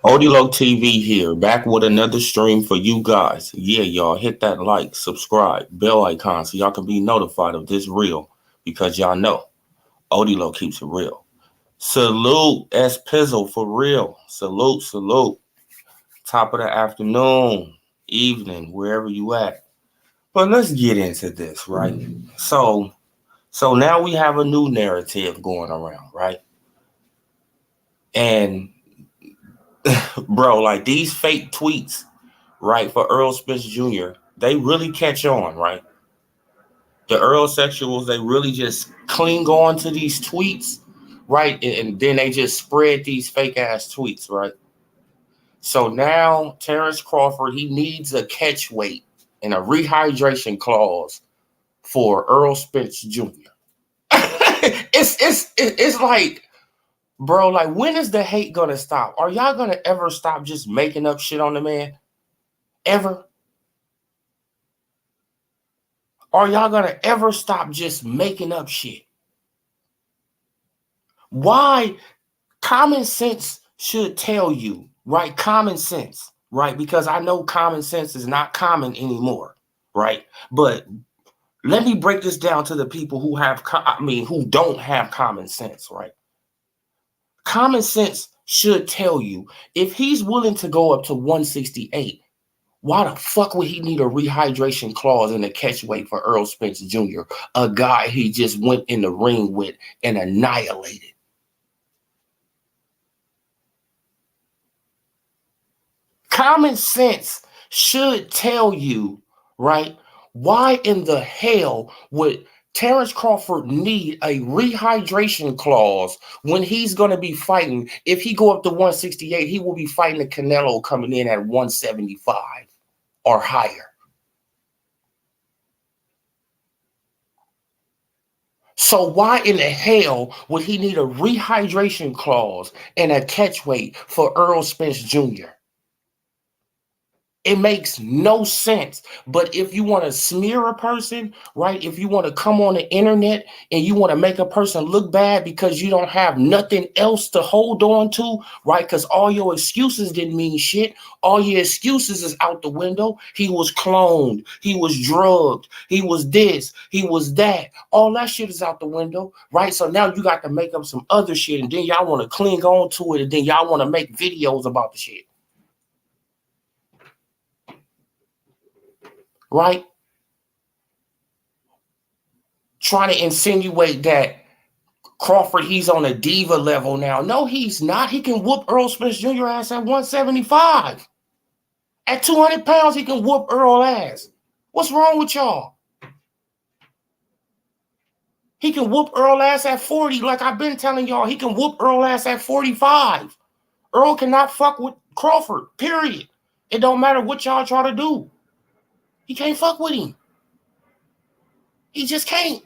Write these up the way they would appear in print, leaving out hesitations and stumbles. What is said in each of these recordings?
Odilo TV here, back with another stream for you guys. Yeah, y'all hit that like, subscribe, bell icon so y'all can be notified of this reel because y'all know Odilo keeps it real. Salute S Pizzle for real. Salute, salute. Top of the afternoon, evening, wherever you at. But let's get into this, right? So now we have a new narrative going around, right? And bro, like these fake tweets, right, for Earl Spence Jr., they really catch on, right? The Earl sexuals, they really just cling on to these tweets, right? And then they just spread these fake ass tweets, right? So now Terrence Crawford, he needs a catch weight and a rehydration clause for Earl Spence Jr. it's like, bro, like when is the hate gonna stop? Are y'all gonna ever stop just making up shit on the man? Ever? Are y'all gonna ever stop just making up shit? Why? Common sense should tell you, right? Common sense, right? Because I know common sense is not common anymore, right? But let me break this down to the people who who don't have common sense, right? Common sense should tell you if he's willing to go up to 168, why the fuck would he need a rehydration clause in the catch weight for Earl Spence Jr., a guy he just went in the ring with and annihilated? Common sense should tell you, right, why in the hell would Terrence Crawford need a rehydration clause when he's going to be fighting? If he go up to 168, he will be fighting the Canelo coming in at 175 or higher. So why in the hell would he need a rehydration clause and a catch weight for Earl Spence Jr.? It makes no sense. But if you want to smear a person, right? If you want to come on the internet and you want to make a person look bad because you don't have nothing else to hold on to, right? Because all your excuses didn't mean shit. All your excuses is out the window. He was cloned. He was drugged. He was this. He was that. All that shit is out the window, right? So now you got to make up some other shit and then y'all want to cling on to it and then y'all want to make videos about the shit. Right? Trying to insinuate that Crawford, he's on a diva level now. No, he's not. He can whoop Earl Spence Jr. ass at 175. At 200 pounds, he can whoop Earl ass. What's wrong with y'all? He can whoop Earl ass at 40. Like I've been telling y'all, he can whoop Earl ass at 45. Earl cannot fuck with Crawford, period. It don't matter what y'all try to do. He can't fuck with him. He just can't.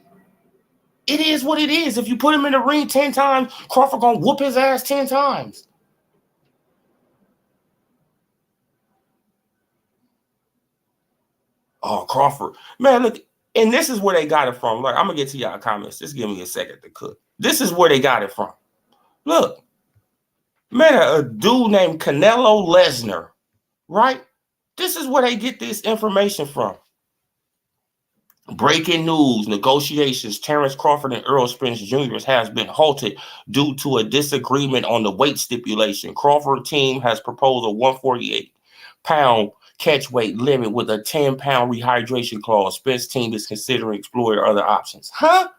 It is what it is. If you put him in the ring 10 times, Crawford gonna whoop his ass 10 times. Oh, Crawford. Man, look, and this is where they got it from. Look, I'm gonna get to y'all comments. Just give me a second to cook. This is where they got it from. Look, man, a dude named Canelo Lesnar, right? This is where they get this information from. Breaking news, negotiations, Terrence Crawford and Earl Spence Jr. has been halted due to a disagreement on the weight stipulation. Crawford team has proposed a 148-pound catch weight limit with a 10-pound rehydration clause. Spence team is considering exploring other options. Huh?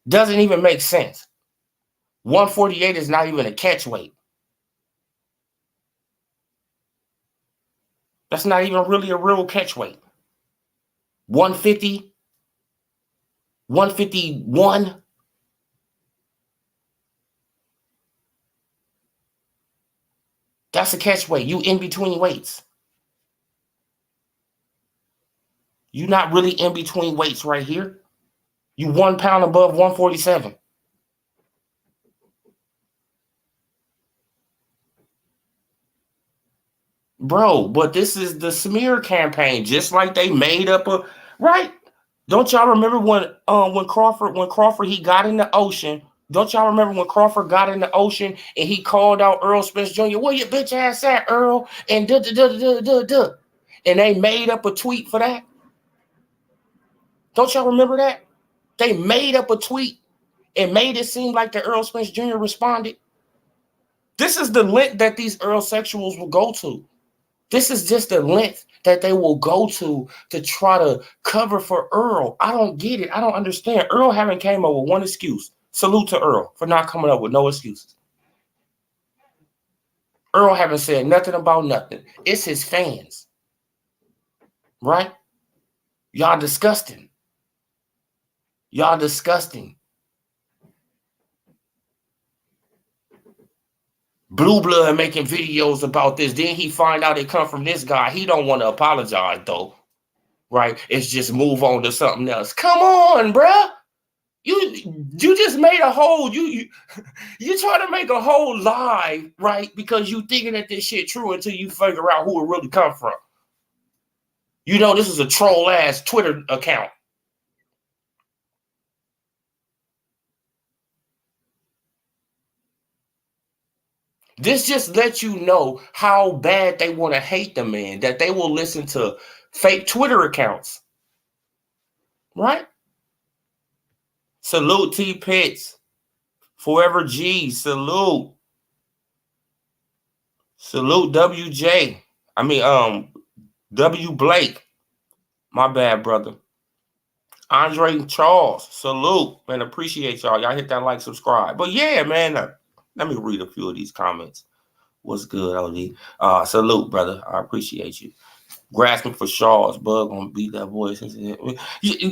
Doesn't even make sense. 148 is not even a catch weight. That's not even really a real catch weight. 150, 151. That's a catch weight. You in between weights. You're not really in between weights right here. You 1 pound above 147. Bro, but this is the smear campaign, just like they made up a right. Don't y'all remember when Crawford he got in the ocean? Don't y'all remember when Crawford got in the ocean and he called out Earl Spence Jr.? Where your bitch ass at, Earl? And and they made up a tweet for that. Don't y'all remember that? They made up a tweet and made it seem like the Earl Spence Jr. responded. This is the length that these Earl sexuals will go to. This is just the length that they will go to try to cover for Earl. I don't get it. I don't understand. Earl haven't came up with one excuse. Salute to Earl for not coming up with no excuses. Earl haven't said nothing about nothing. It's his fans. Right? Y'all disgusting. Y'all disgusting. Blue Blood making videos about this. Then he find out it come from this guy. He don't want to apologize though. Right? It's just move on to something else. Come on, bruh. You just made a whole you try to make a whole lie, right? Because you thinking that this shit true until you figure out who it really come from. You know this is a troll ass Twitter account. This just lets you know how bad they want to hate the man, that they will listen to fake Twitter accounts. Right? Salute T Pitts. Forever G. Salute. Salute WJ. I mean, W Blake. My bad, brother. Andre Charles. Salute. Man, appreciate y'all. Y'all hit that like, subscribe. But yeah, man, let me read a few of these comments. What's good, OD? Salute, brother. I appreciate you. Grasping for Shaw's bug on beat that voice.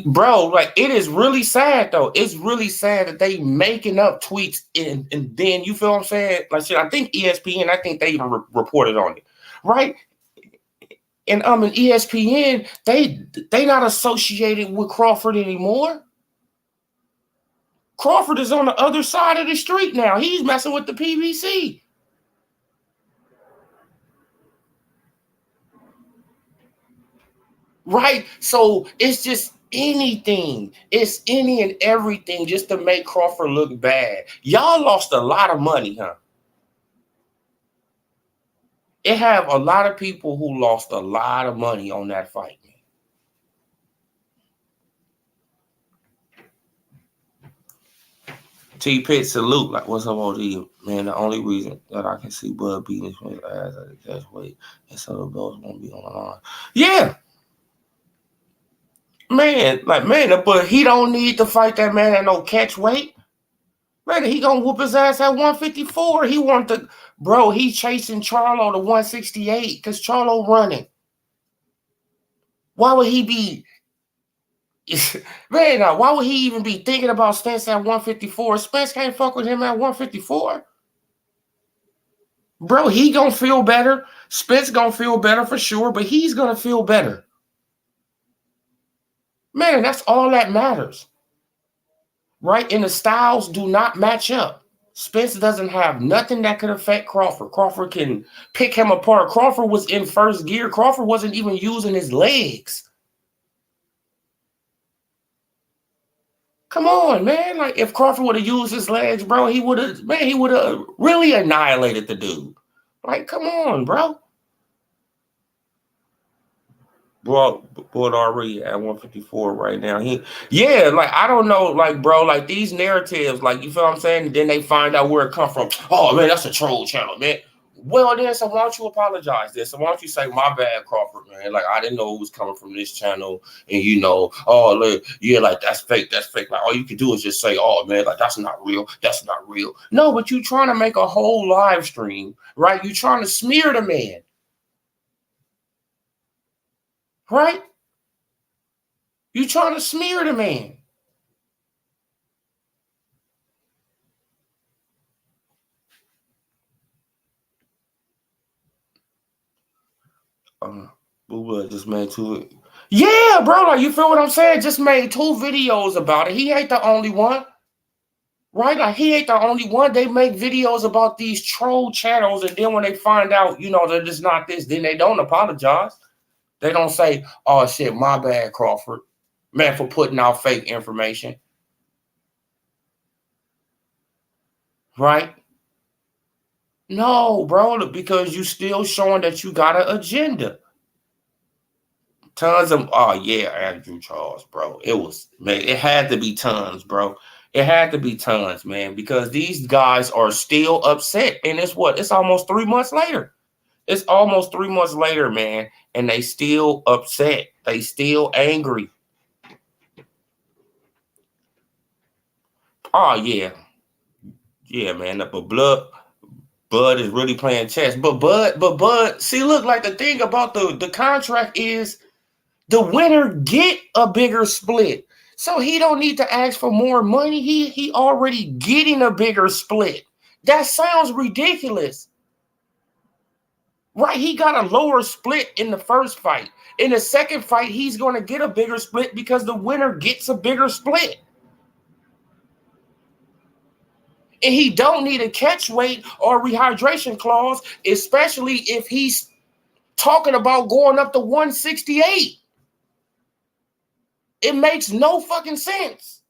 Bro, like it is really sad though. It's really sad that they making up tweets and then you feel what I'm saying? Like shit, I think ESPN, I think they even reported on it. Right? And in ESPN, they not associated with Crawford anymore. Crawford is on the other side of the street now. He's messing with the PBC. Right? So it's just anything. It's any and everything just to make Crawford look bad. Y'all lost a lot of money, huh? It have a lot of people who lost a lot of money on that fight. T Pitt salute. Like, what's up, OD? Man, the only reason that I can see Bud beating his ass at the catch weight and some of those won't be on the line. Yeah. Man, but he don't need to fight that man at no catch weight. Man, he gonna whoop his ass at 154. He want the bro. He chasing Charlo to 168 because Charlo running. Why would he be? Man, why would he even be thinking about Spence at 154? Spence can't fuck with him at 154. Bro, he gonna feel better. Spence gonna feel better for sure, but he's gonna feel better. Man, that's all that matters. Right? And the styles do not match up. Spence doesn't have nothing that could affect Crawford. Crawford can pick him apart. Crawford was in first gear. Crawford wasn't even using his legs. Come on, man. Like, if Crawford would have used his legs, bro, he would have really annihilated the dude. Like, come on, bro. Bro already at 154 right now. I don't know, like, bro, like these narratives, like, you feel what I'm saying? And then they find out where it come from. Oh, man, that's a troll channel, man. Well, then, so why don't you apologize then? So why don't you say, my bad, Crawford, man? Like, I didn't know it was coming from this channel. And, you know, oh, look, yeah, like, that's fake. Like, all you can do is just say, oh, man, like, that's not real. That's not real. No, but you trying to make a whole live stream, right? You trying to smear the man. right? You trying to smear the man. Boo just made two. Yeah, bro, like you feel what I'm saying? Just made 2 videos about it. He ain't the only one. Right? Like he ain't the only one. They make videos about these troll channels, and then when they find out, that it's not this, then they don't apologize. They don't say, "Oh shit, my bad, Crawford, man, for putting out fake information." Right? No, bro, because you still showing that you got an agenda. Tons of Andrew Charles, bro. It had to be tons, bro. It had to be tons, man, because these guys are still upset. And it's almost 3 months later. It's almost 3 months later, man, and they still upset. They still angry. Oh yeah. Yeah, man. But Bud is really playing chess. But Bud, see, look, like the thing about the contract is the winner get a bigger split. So he don't need to ask for more money. He already getting a bigger split. That sounds ridiculous. Right? He got a lower split in the first fight. In the second fight, he's going to get a bigger split because the winner gets a bigger split. And he don't need a catch weight or rehydration clause, especially if he's talking about going up to 168. It makes no fucking sense.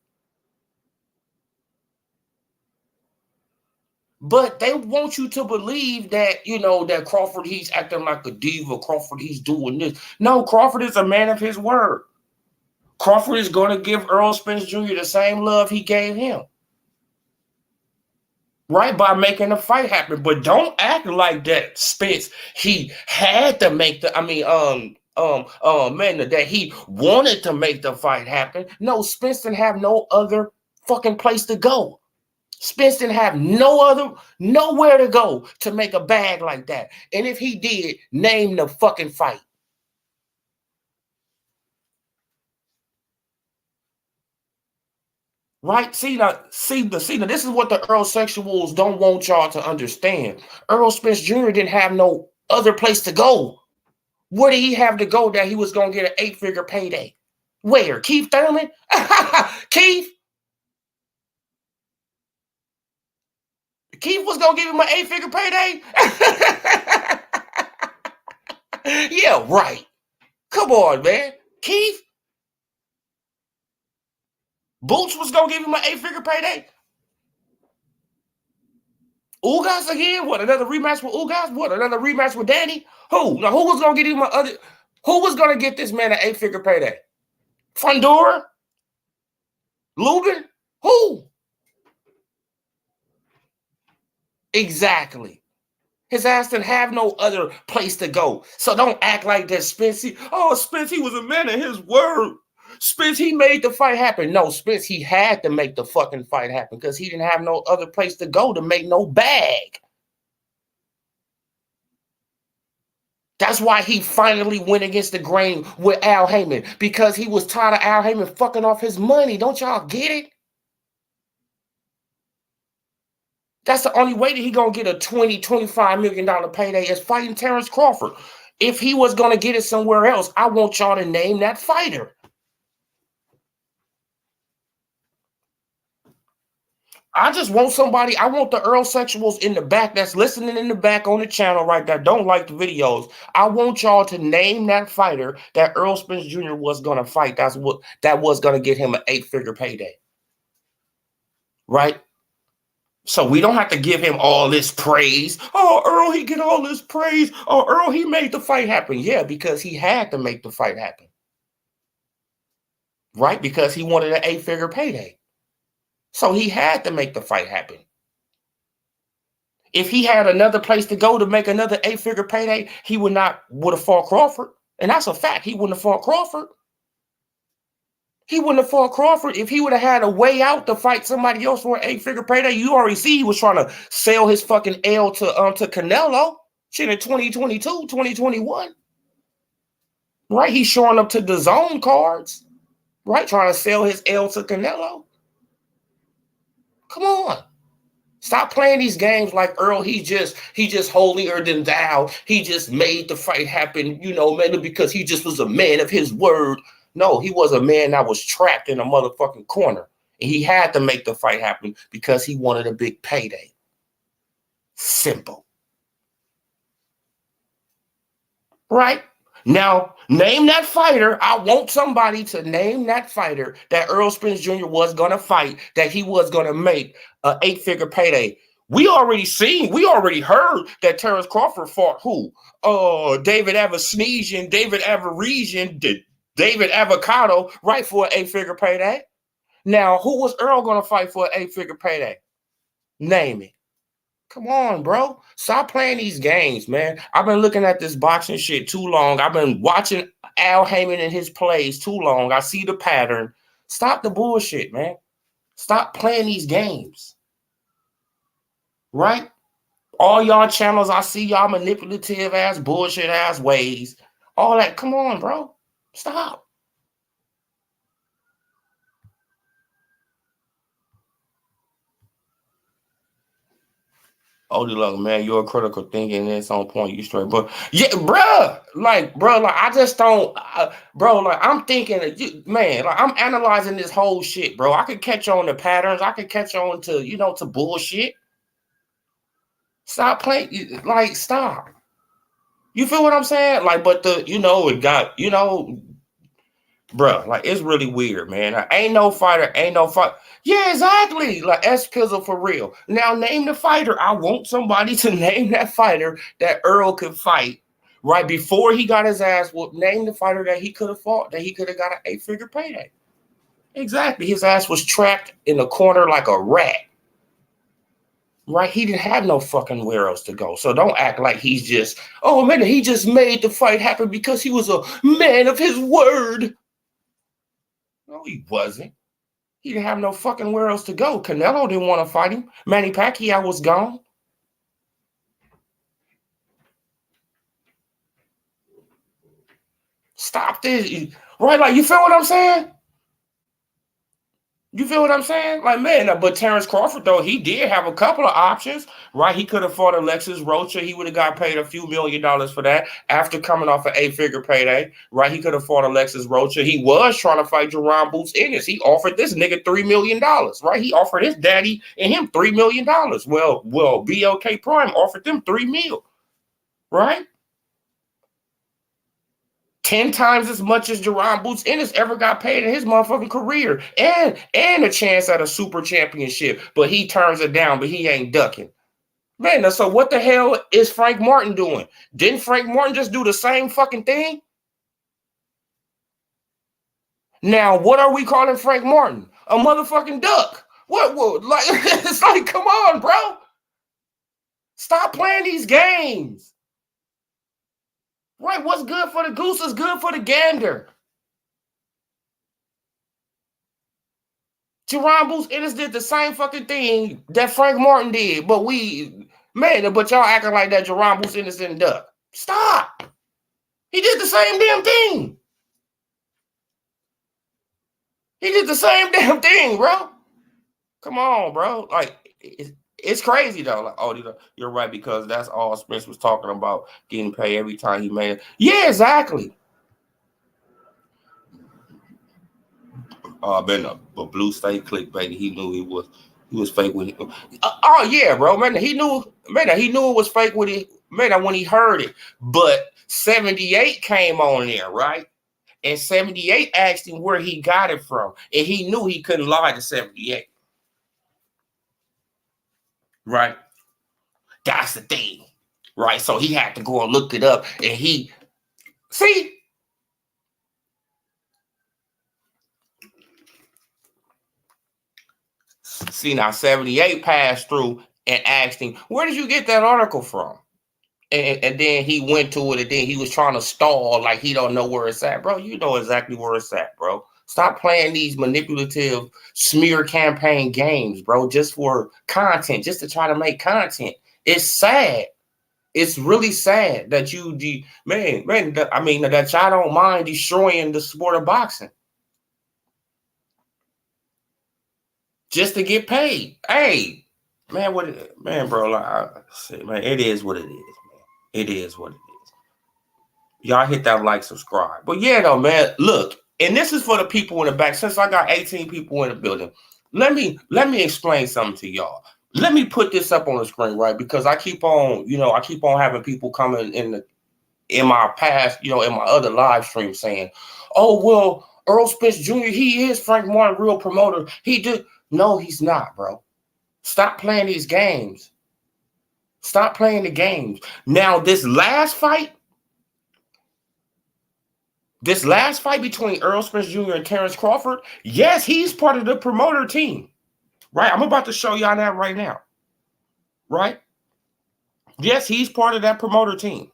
But they want you to believe that, that Crawford, he's acting like a diva. Crawford, he's doing this. No, Crawford is a man of his word. Crawford is going to give Errol Spence Jr. the same love he gave him. Right, by making the fight happen. But don't act like that, Spence. He had to make that he wanted to make the fight happen. No, Spence didn't have no other fucking place to go. Spence didn't have nowhere to go to make a bag like that. And if he did, name the fucking fight. Right? See now, this is what the Earl sexuals don't want y'all to understand. Errol Spence Jr. didn't have no other place to go. Where did he have to go that he was going to get an 8-figure payday? Where? Keith Thurman? Keith was going to give him an 8-figure payday? Yeah, right. Come on, man. Keith? Boots was going to give him an 8-figure payday? Ugas again? What, another rematch with Ugas? What, another rematch with Danny? Who? Now, who was going to get him who was going to get this man an 8-figure payday? Fundora? Lubin? Who? Exactly. His ass didn't have no other place to go. So don't act like that, Spence. Spence, he was a man of his word. Spence, he made the fight happen. No, Spence, he had to make the fucking fight happen because he didn't have no other place to go to make no bag. That's why he finally went against the grain with Al Heyman, because he was tired of Al Heyman fucking off his money. Don't y'all get it? That's the only way that he gonna get a $20-25 million payday is fighting Terrence Crawford. If he was gonna get it somewhere else, I want y'all to name that fighter. I just want somebody, I want the Earl sexuals in the back that's listening in the back on the channel right there, don't like the videos. I want y'all to name that fighter that Errol Spence Jr. was gonna fight. That was gonna get him an 8-figure payday. Right? So we don't have to give him all this praise. Oh, Earl, he get all this praise. Oh, Earl, he made the fight happen. Yeah, because he had to make the fight happen. Right? Because he wanted an 8-figure payday. So he had to make the fight happen. If he had another place to go to make another 8-figure payday, he would have fought Crawford. And that's a fact. He wouldn't have fought Crawford. He wouldn't have fought Crawford if he would have had a way out to fight somebody else for an 8-figure payday. You already see he was trying to sell his fucking L to Canelo shit in 2022, 2021. right? He's showing up to the zone cards, right? Trying to sell his L to Canelo. Come on. Stop playing these games like Earl. He just holier than thou. He just made the fight happen, mainly because he just was a man of his word. No, he was a man that was trapped in a motherfucking corner. And he had to make the fight happen because he wanted a big payday. Simple. Right? Now, name that fighter. I want somebody to name that fighter that Earl Spence Jr. was going to fight, that he was going to make an 8-figure payday. We already heard that Terrence Crawford fought who? David Avasneesian, David Avaresian, David Avocado, right, for an 8-figure payday. Now, who was Earl going to fight for an 8-figure payday? Name it. Come on, bro. Stop playing these games, man. I've been looking at this boxing shit too long. I've been watching Al Heyman in his plays too long. I see the pattern. Stop the bullshit, man. Stop playing these games. Right? All y'all channels, I see y'all manipulative ass, bullshit ass ways. All that. Come on, bro. Stop. Odie Luck, man, you're critical thinking. It's on point. You straight, but yeah, bruh, I just don't, I'm thinking, man, like I'm analyzing this whole shit, bro. I could catch on the patterns. I could catch on to, to bullshit. Stop playing, like, stop. You feel what I'm saying? Like, but it got, bro, like, it's really weird, man. Ain't no fighter. Yeah, exactly. Like, S Pizzle for real. Now, name the fighter. I want somebody to name that fighter that Earl could fight right before he got his ass whooped. Name the fighter that he could have fought, that he could have got an 8-figure payday. Exactly. His ass was trapped in the corner like a rat. Right? He didn't have no fucking where else to go. So don't act like he's just, oh, man, he just made the fight happen because he was a man of his word. No, he wasn't. He didn't have no fucking where else to go. Canelo didn't want to fight him. Manny Pacquiao was gone. Stop this. Right? Like, you feel what I'm saying? You feel what I'm saying? Like, man, but Terrence Crawford, though, he did have a couple of options, right? He could have fought Alexis Rocha. He would have got paid a few $1 million for that after coming off an 8-figure payday, right? He could have fought Alexis Rocha. He was trying to fight Jerron Boots Ennis. He offered this nigga $3 million, right? He offered his daddy and him $3 million. Well, BLK Prime offered them $3 million, right? 10 times as much as Jerron Boots Ennis ever got paid in his motherfucking career, and a chance at a super championship, but he turns it down, but he ain't ducking. Man, so what the hell is Frank Martin doing? Didn't Frank Martin just do the same fucking thing? Now, what are we calling Frank Martin? A motherfucking duck. What like, it's like, come on, bro. Stop playing these games. Right, what's good for the goose is good for the gander. Jerron Boots Ennis did the same fucking thing that Frank Martin did, but y'all acting like that Jerron Boots Ennis didn't duck. Stop. He did the same damn thing. He did the same damn thing, bro. Come on, bro. Like, it's crazy, though. Like, oh, you're right, because that's all Spence was talking about, getting paid every time he made it. Yeah, exactly. Man, but Blue State clickbait. He knew he was fake with it. Oh yeah, bro. Man, he knew it was fake with it. Man, when he heard it. But 78 came on there, right? And 78 asked him where he got it from, and he knew he couldn't lie to 78. Right? That's the thing, right? So he had to go and look it up, and he see. See, now 78 passed through and asked him, where did you get that article from? And then he went to it, and then he was trying to stall like he don't know where it's at. Bro, you know exactly where it's at, bro. Stop playing these manipulative smear campaign games, bro, just for content, just to try to make content. It's sad. It's really sad that that y'all don't mind destroying the sport of boxing just to get paid. Hey, man, bro? Like I say, man, it is what it is, man. It is what it is. Y'all hit that like, subscribe. But yeah, though, man. Look, and this is for the people in the back. Since I got 18 people in the building, let me explain something to y'all. Let me put this up on the screen, right? Because I keep on having people coming in my past, in my other live stream saying, "Oh well, Earl Spence Jr. He is Frank Martin, real promoter. He did." No, he's not, bro. Stop playing these games. Stop playing the games. Now, this last fight between Earl Spence Jr. and Terrence Crawford, yes, he's part of the promoter team. Right? I'm about to show y'all that right now. Right? Yes, he's part of that promoter team.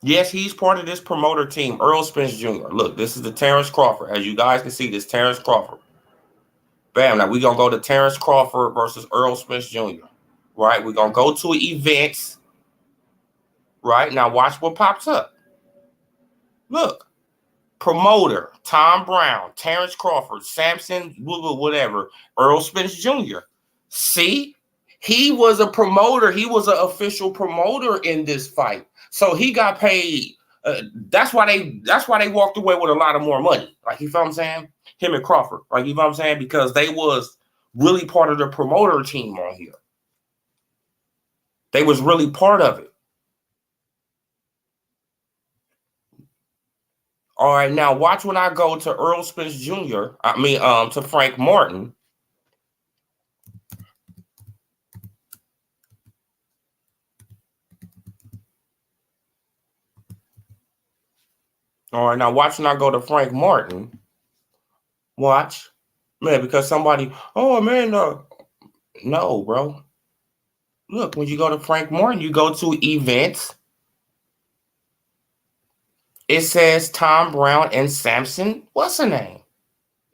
Yes, he's part of this promoter team, Earl Spence Jr. Look, this is the Terrence Crawford. As you guys can see, this Terrence Crawford. Bam. Now we're going to go to Terrence Crawford versus Earl Spence Jr. Right? We're going to go to events. Right? Now watch what pops up. Look. Promoter, Tom Brown, Terrence Crawford, Samson, whatever, Earl Spence Jr. See? He was a promoter. He was an official promoter in this fight. So he got paid. That's why they walked away with a lot of more money. Like, you feel what I'm saying? Him and Crawford. Like, you know what I'm saying? Because they was really part of the promoter team on here. They was really part of it. All right, now watch when I go to Earl Spence Jr. To Frank Martin. All right, now watch when I go to Frank Martin. Watch. Man, because somebody, oh man, no, bro. Look, when you go to Frank Martin, you go to events. It says Tom Brown and Samson. What's the name?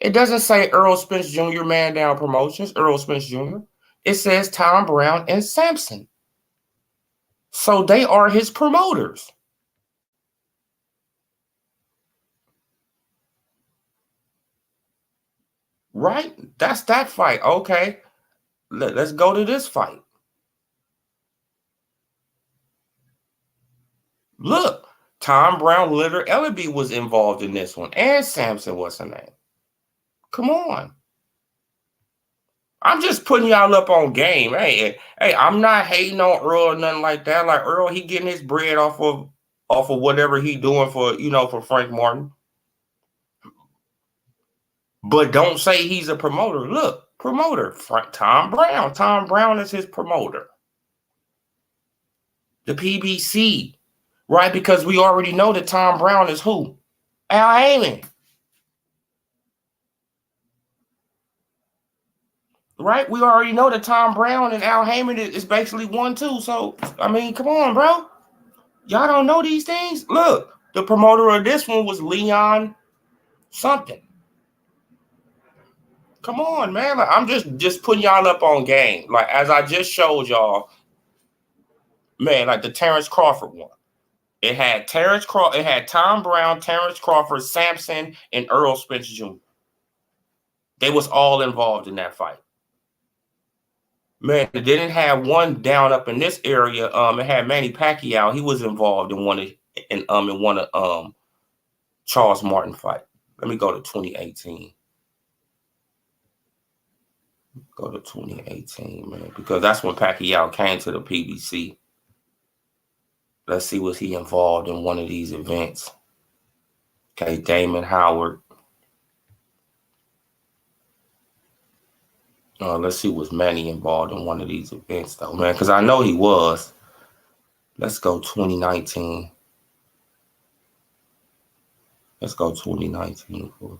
It doesn't say Earl Spence Jr. Man Down Promotions, Earl Spence Jr. It says Tom Brown and Samson. So they are his promoters. Right? That's that fight. Okay. Let's go to this fight. Look, Tom Brown, Litter Ellaby was involved in this one. And Samson, what's her name? Come on. I'm just putting y'all up on game. Hey, I'm not hating on Earl or nothing like that. Like, Earl, he getting his bread off of whatever he doing for Frank Martin. But don't say he's a promoter. Look, promoter, Tom Brown. Tom Brown is his promoter. The PBC, right? Because we already know that Tom Brown is who? Al Heyman. Right? We already know that Tom Brown and Al Heyman is basically 1-2. So, I mean, come on, bro. Y'all don't know these things? Look, the promoter of this one was Leon something. Come on, man. Like, I'm just putting y'all up on game. Like, as I just showed y'all, man, like the Terrence Crawford one. It had Tom Brown, Terrence Crawford, Samson, and Earl Spence Jr. They was all involved in that fight. Man, it didn't have one down up in this area. It had Manny Pacquiao. He was involved in one of Charles Martin fight. Let me go to 2018. Go to 2018, man, because that's when Pacquiao came to the PBC. Let's see, was he involved in one of these events? Okay, Damon Howard. Let's see, was Manny involved in one of these events, though, man? Because I know he was. Let's go 2019. Let's go 2019 for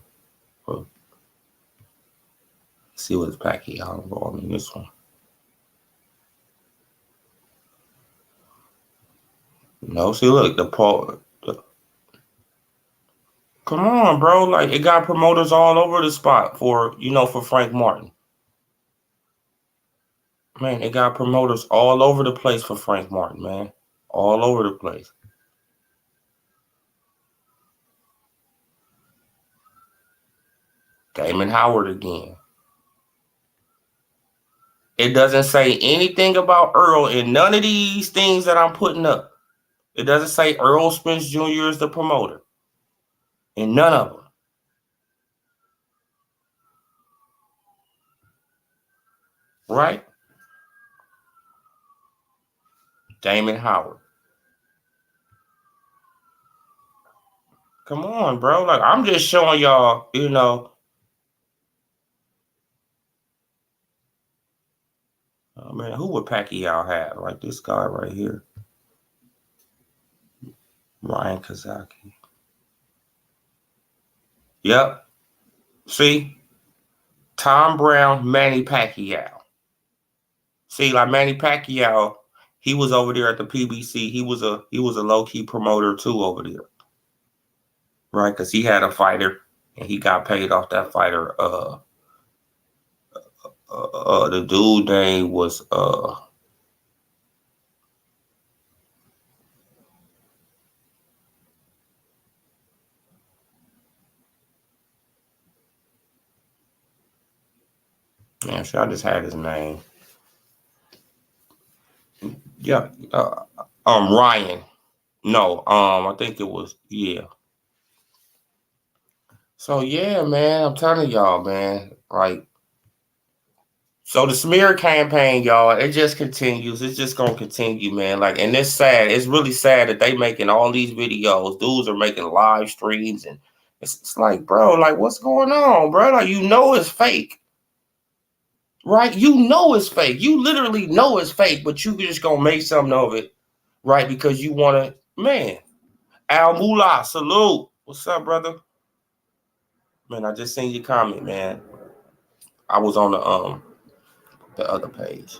see what's Pacquiao involved in this one. No, see, look, come on, bro. Like, it got promoters all over the spot for Frank Martin. Man, they got promoters all over the place for Frank Martin, man. All over the place. Damon Howard again. It doesn't say anything about Earl in none of these things that I'm putting up. It doesn't say Earl Spence Jr. is the promoter. In none of them. Right? Damon Howard. Come on, bro. Like, I'm just showing y'all, you know. Oh, man, who would Pacquiao have? Like this guy right here. Ryan Kazaki. Yep. See? Tom Brown, Manny Pacquiao. See, like Manny Pacquiao, he was over there at the PBC. He was a low-key promoter too over there. Right? Because he had a fighter and he got paid off that fighter. The dude name was man, sure, I just had his name. Yeah, Ryan. No, I think it was, yeah. So yeah, man, I'm telling y'all, man, like, so the smear campaign, y'all, it just continues. It's just gonna continue, man. Like, and it's sad. It's really sad that they making all these videos. Dudes are making live streams, and it's like, bro, like, what's going on, bro? Like, you know it's fake. Right? You know it's fake. You literally know it's fake, but you just gonna make something of it, right? Because you want to, man. Al Moolah, salute. What's up, brother? Man, I just seen your comment, man. I was on the other page.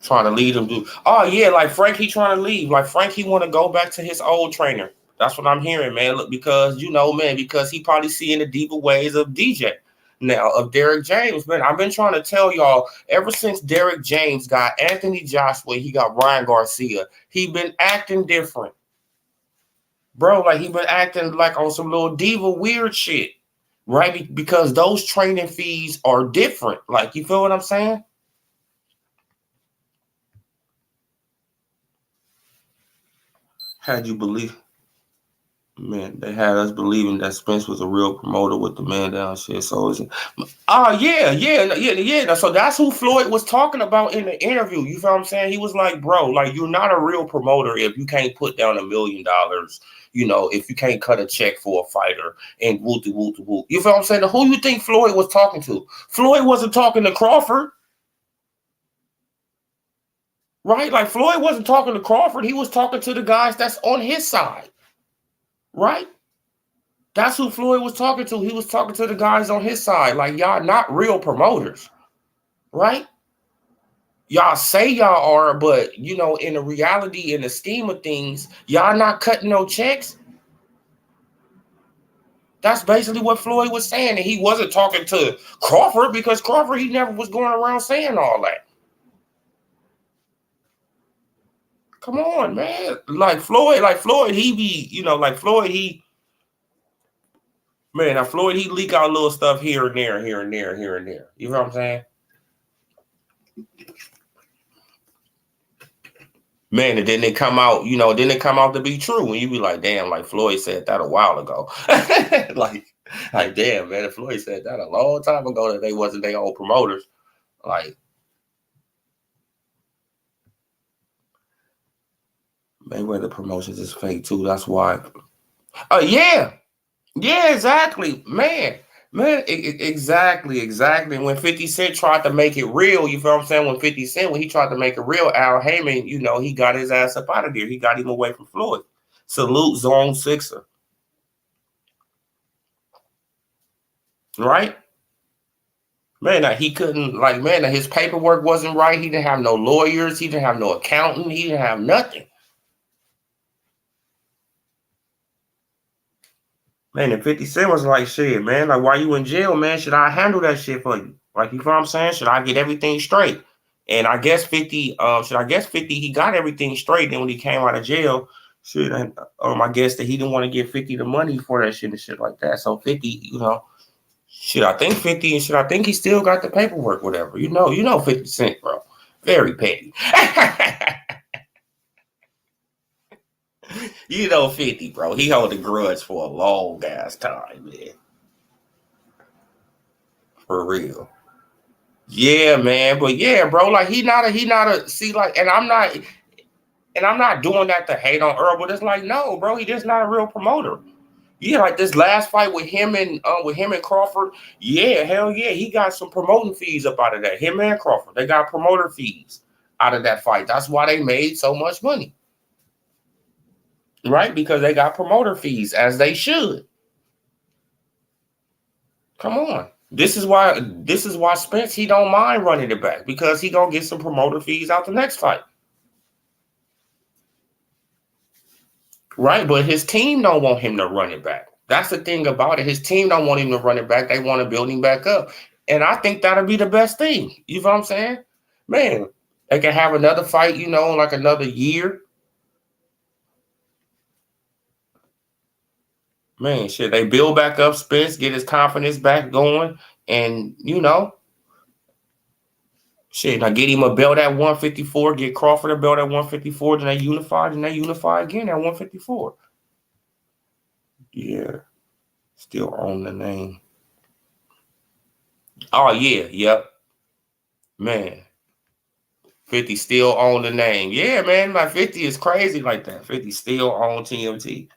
Trying to lead him to. Oh yeah, like Frank, he trying to leave. Like Frank, he want to go back to his old trainer. That's what I'm hearing, man. Look, because man, because he probably seeing the deeper ways of DJ. Now, of Derek James, man, I've been trying to tell y'all ever since Derek James got Anthony Joshua, he got Ryan Garcia, he been acting different. Bro, like he been acting like on some little diva weird shit, right? Because those training fees are different. Like, you feel what I'm saying? Had you believe, man, they had us believing that Spence was a real promoter with the man down shit. So it's, yeah. So that's who Floyd was talking about in the interview. You feel what I'm saying? He was like, bro, like, you're not a real promoter if you can't put down $1 million. You know, if you can't cut a check for a fighter and woo. You feel what I'm saying? Who you think Floyd was talking to? Floyd wasn't talking to Crawford. Right? Like, Floyd wasn't talking to Crawford. He was talking to the guys that's on his side. Right? That's who Floyd was talking to. He was talking to the guys on his side. Like, y'all not real promoters. Right? Y'all say y'all are, but, you know, in the reality, in the scheme of things, y'all not cutting no checks. That's basically what Floyd was saying. And he wasn't talking to Crawford because Crawford, he never was going around saying all that. Come on, man. Like Floyd, he be, you know, like Floyd, now Floyd, he leak out little stuff here and there. You know what I'm saying? Man, and then they come out, to be true. And you be like, damn, like Floyd said that a while ago. like, damn, man, if Floyd said that a long time ago that they wasn't their old promoters. Like, Mayweather Promotions is fake too. That's why. Yeah, exactly, man. Exactly. When 50 Cent tried to make it real, you feel what I'm saying? When he tried to make it real, Al Heyman, you know, he got his ass up out of there. He got him away from Floyd. Salute Zone Sixer. Right? Man, he couldn't, his paperwork wasn't right. He didn't have no lawyers. He didn't have no accountant. He didn't have nothing. Man, and 50 Cent was like, shit, man, like, why you in jail, man? Should I handle that shit for you? Like, you know what I'm saying? Should I get everything straight? And I guess 50, he got everything straight. Then when he came out of jail, shit, I guess that he didn't want to give 50 the money for that shit and shit like that. So 50, shit, I think 50 and shit, I think he still got the paperwork, whatever. You know 50 Cent, bro. Very petty. 50, bro. He held a grudge for a long ass time, man. For real. Yeah, man. But yeah, bro, like he not a see, like, and I'm not doing that to hate on Earl, but it's like, no, bro, he just not a real promoter. Yeah, like this last fight with him and Crawford, yeah, hell yeah, he got some promoting fees up out of that. Him and Crawford, they got promoter fees out of that fight. That's why they made so much money. Right? Because they got promoter fees, as they should. Come on. This is why Spence, he don't mind running it back, because he gonna get some promoter fees out the next fight. Right? But his team don't want him to run it back. That's the thing about it. His team don't want him to run it back. They want to build him back up. And I think that'll be the best thing. You know what I'm saying? Man, they can have another fight, like another year. Man, shit, they build back up Spence, get his confidence back going, and, shit, now get him a belt at 154, get Crawford a belt at 154, then they unify again at 154. Yeah, still own the name. Oh, yeah, yep. Man, 50 still own the name. Yeah, man, like 50 is crazy like that. 50 still on TMT.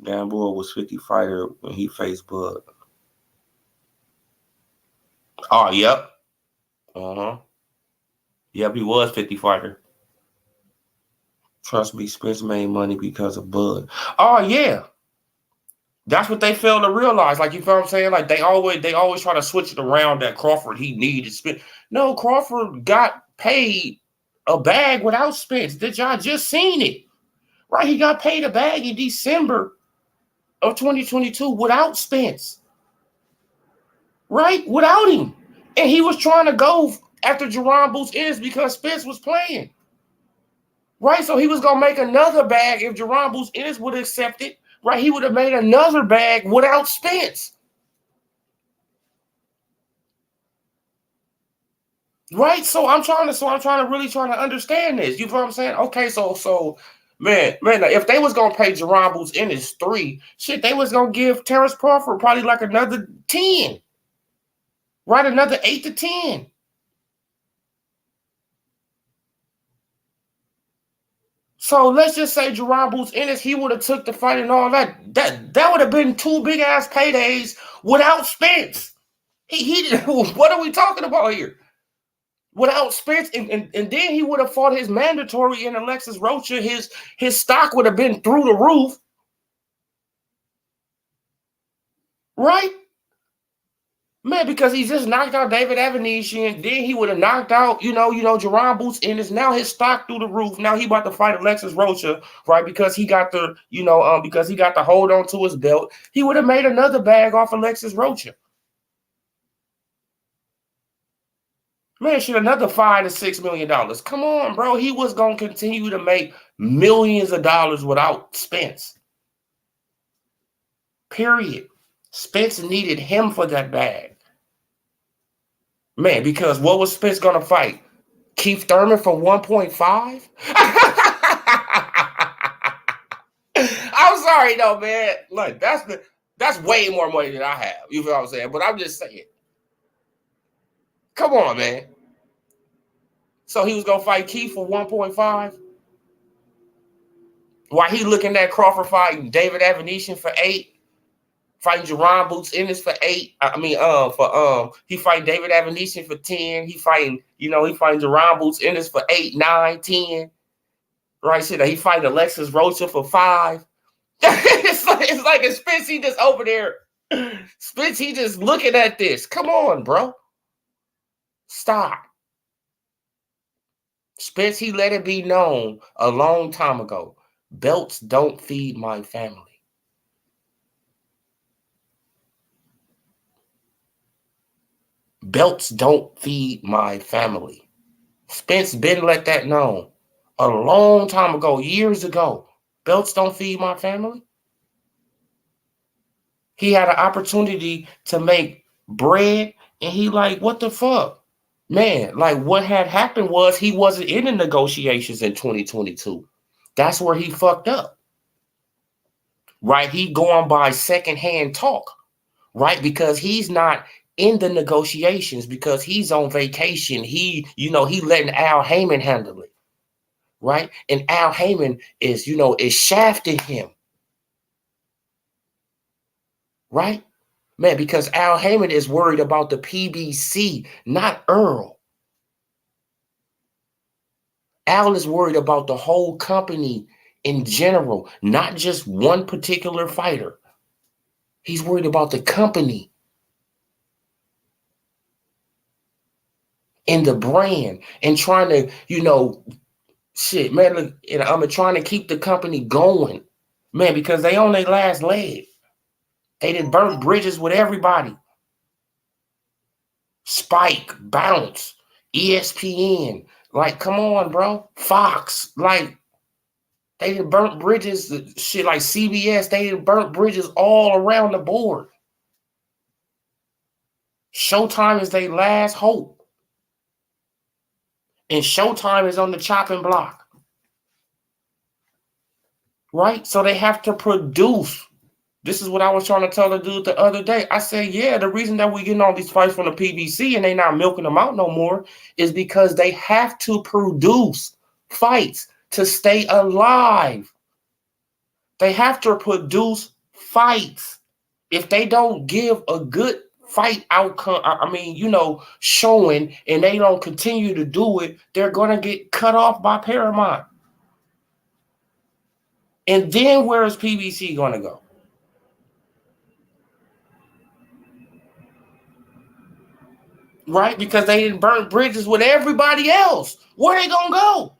Damn boy was 50 fighter when he faced Bud. Oh, yep. Uh-huh. Yep, he was 50 fighter. Trust me, Spence made money because of Bud. Oh, yeah. That's what they fail to realize. Like, you feel what I'm saying? Like, they always try to switch it around that Crawford, he needed Spence. No, Crawford got paid a bag without Spence. Did y'all just seen it? Right? He got paid a bag in December of 2022 without Spence. Right? Without him. And he was trying to go after Jerron Boots Ennis because Spence was playing. Right? So he was going to make another bag if Jerron Boots Ennis would accept it. Right? He would have made another bag without Spence. Right? So I'm trying to really understand this. You know what I'm saying? Okay, so man, if they was gonna pay Jerron Boots Ennis 3, shit, they was gonna give Terrence Crawford probably like another 10. Right? Another 8 to 10. So let's just say Jerron Boots Ennis, he would have took the fight and all that. That would have been 2 big ass paydays without Spence. He what are we talking about here? Without Spence, and then he would have fought his mandatory in Alexis Rocha. His stock would have been through the roof. Right? Man, because he just knocked out David Avanesyan, then he would have knocked out, Jerron Boots Ennis. Now his stock through the roof. Now he about to fight Alexis Rocha, right? Because he got the, because he got the hold on to his belt. He would have made another bag off Alexis Rocha. Man, shit, another $5 to $6 million. Come on, bro. He was gonna continue to make millions of dollars without Spence. Period. Spence needed him for that bag. Man, because what was Spence gonna fight? Keith Thurman for 1.5? I'm sorry, though, man. Look, that's way more money than I have. You feel what I'm saying? But I'm just saying. Come on, man. So he was gonna fight Keith for 1.5? While he looking at Crawford fighting David Avanesyan for 8? Fighting Jerron Boots Ennis for 8. He fighting David Avanesyan for 10. He fighting Jerron Boots Ennis for 8, 9, 10. Right? So he fighting Alexis Rocha for 5. it's like a Spence, he just over there. Spence, he just looking at this. Come on, bro. Stop. Spence, he let it be known a long time ago. Belts don't feed my family. Belts don't feed my family. Spence been let that known a long time ago, years ago. Belts don't feed my family. He had an opportunity to make bread, and he like, what the fuck? Man, like what had happened was he wasn't in the negotiations in 2022. That's where he fucked up. Right? He going by secondhand talk, right? Because he's not in the negotiations because he's on vacation. He letting Al Heyman handle it. Right? And Al Heyman is shafting him. Right? Man, because Al Heyman is worried about the PBC, not Earl. Al is worried about the whole company in general, not just one particular fighter. He's worried about the company and the brand and trying to, shit, man, look, and I'm trying to keep the company going, man, because they on their last leg. They done burnt bridges with everybody. Spike, Bounce, ESPN. Like, come on, bro. Fox, like, they done burnt bridges, shit like CBS, they done burnt bridges all around the board. Showtime is their last hope. And Showtime is on the chopping block. Right? So they have to produce. This is what I was trying to tell the dude the other day. I said, yeah, the reason that we're getting all these fights from the PBC and they not milking them out no more is because they have to produce fights to stay alive. They have to produce fights. If they don't give a good fight outcome, showing, and they don't continue to do it, they're going to get cut off by Paramount. And then where is PBC going to go? Right? Because they didn't burn bridges with everybody else. Where they going to go?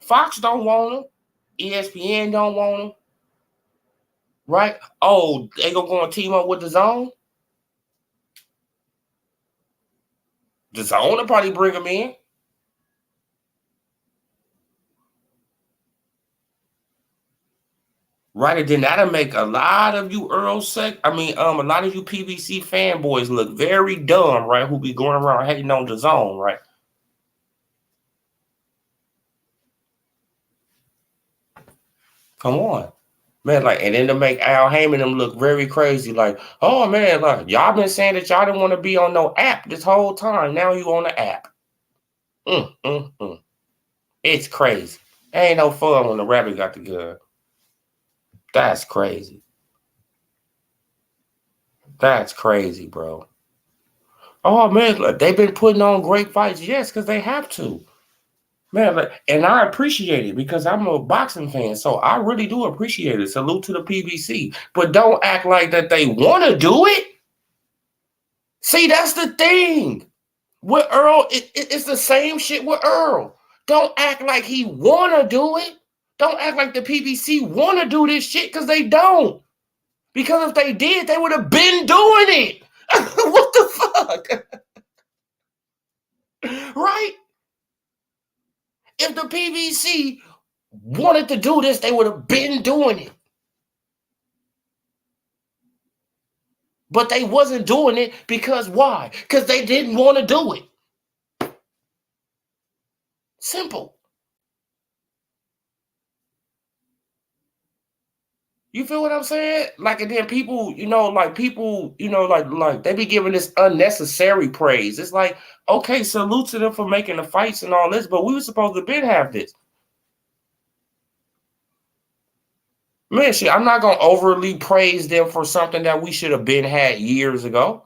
Fox don't want them. ESPN don't want them. Right? Oh, they going to go and team up with the Zone? The Zone will probably bring them in. Right, and then that'll make a lot of you a lot of you PBC fanboys look very dumb, right? Who be going around hating on the Zone, right? Come on, man. Like, and then to make Al Heyman them look very crazy, like, oh man, like y'all been saying that y'all didn't want to be on no app this whole time. Now you on the app. It's crazy. Ain't no fun when the rabbit got the gun. That's crazy. That's crazy, bro. Oh man, look, they've been putting on great fights. Yes, because they have to. Man, and I appreciate it because I'm a boxing fan, so I really do appreciate it. Salute to the PBC. But don't act like that they want to do it. See, that's the thing. With Earl, it's the same shit with Earl. Don't act like he want to do it. Don't act like the PBC want to do this shit because they don't. Because if they did, they would have been doing it. What the fuck? Right? If the PBC wanted to do this, they would have been doing it. But they wasn't doing it because why? Because they didn't want to do it. Simple. You feel what I'm saying? Like, and then people, like they be giving this unnecessary praise. It's like, okay, salute to them for making the fights and all this, but we were supposed to been have this. Man, shit, I'm not gonna overly praise them for something that we should have been had years ago.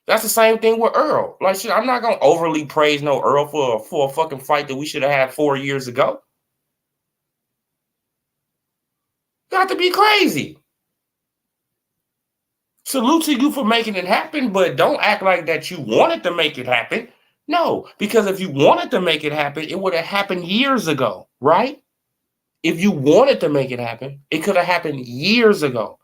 That's the same thing with Earl. Like, shit, I'm not gonna overly praise no Earl for a fucking fight that we should have had 4 years ago. Got to be crazy. Salute to you for making it happen, but don't act like that you wanted to make it happen. No, because if you wanted to make it happen, it would have happened years ago, right? If you wanted to make it happen, it could have happened years ago.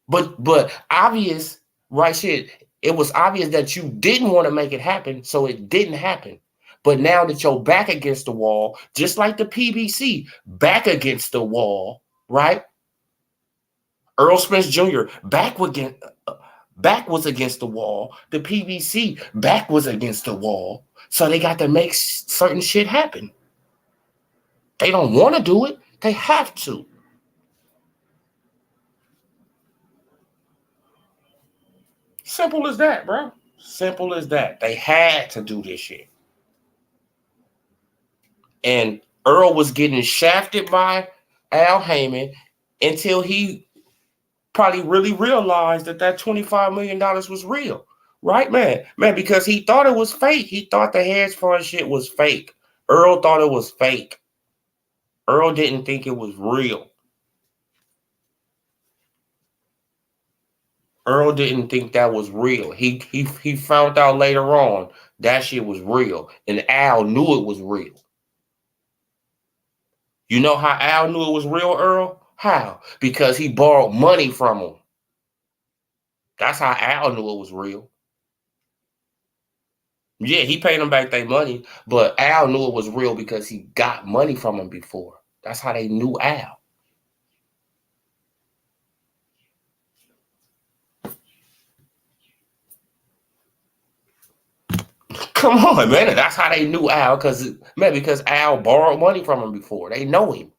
But obvious, right? Shit, it was obvious that you didn't want to make it happen, so it didn't happen. But now that you're back against the wall, just like the PBC, back against the wall, right? Earl Spence Jr. Back was against the wall. The PBC back was against the wall. So they got to make certain shit happen. They don't want to do it. They have to. Simple as that, bro. Simple as that. They had to do this shit. And Earl was getting shafted by Al Heyman until he probably really realized that that $25 million was real. Right, man? Man, because he thought it was fake. He thought the hedge fund shit was fake. Earl thought it was fake. Earl didn't think it was real. Earl didn't think that was real. He found out later on that shit was real. And Al knew it was real. You know how Al knew it was real, Earl? How? Because he borrowed money from him. That's how Al knew it was real. Yeah, he paid them back their money, but Al knew it was real because he got money from him before. That's how they knew Al. Come on, man. That's how they knew Al, because Al borrowed money from him before. They know him.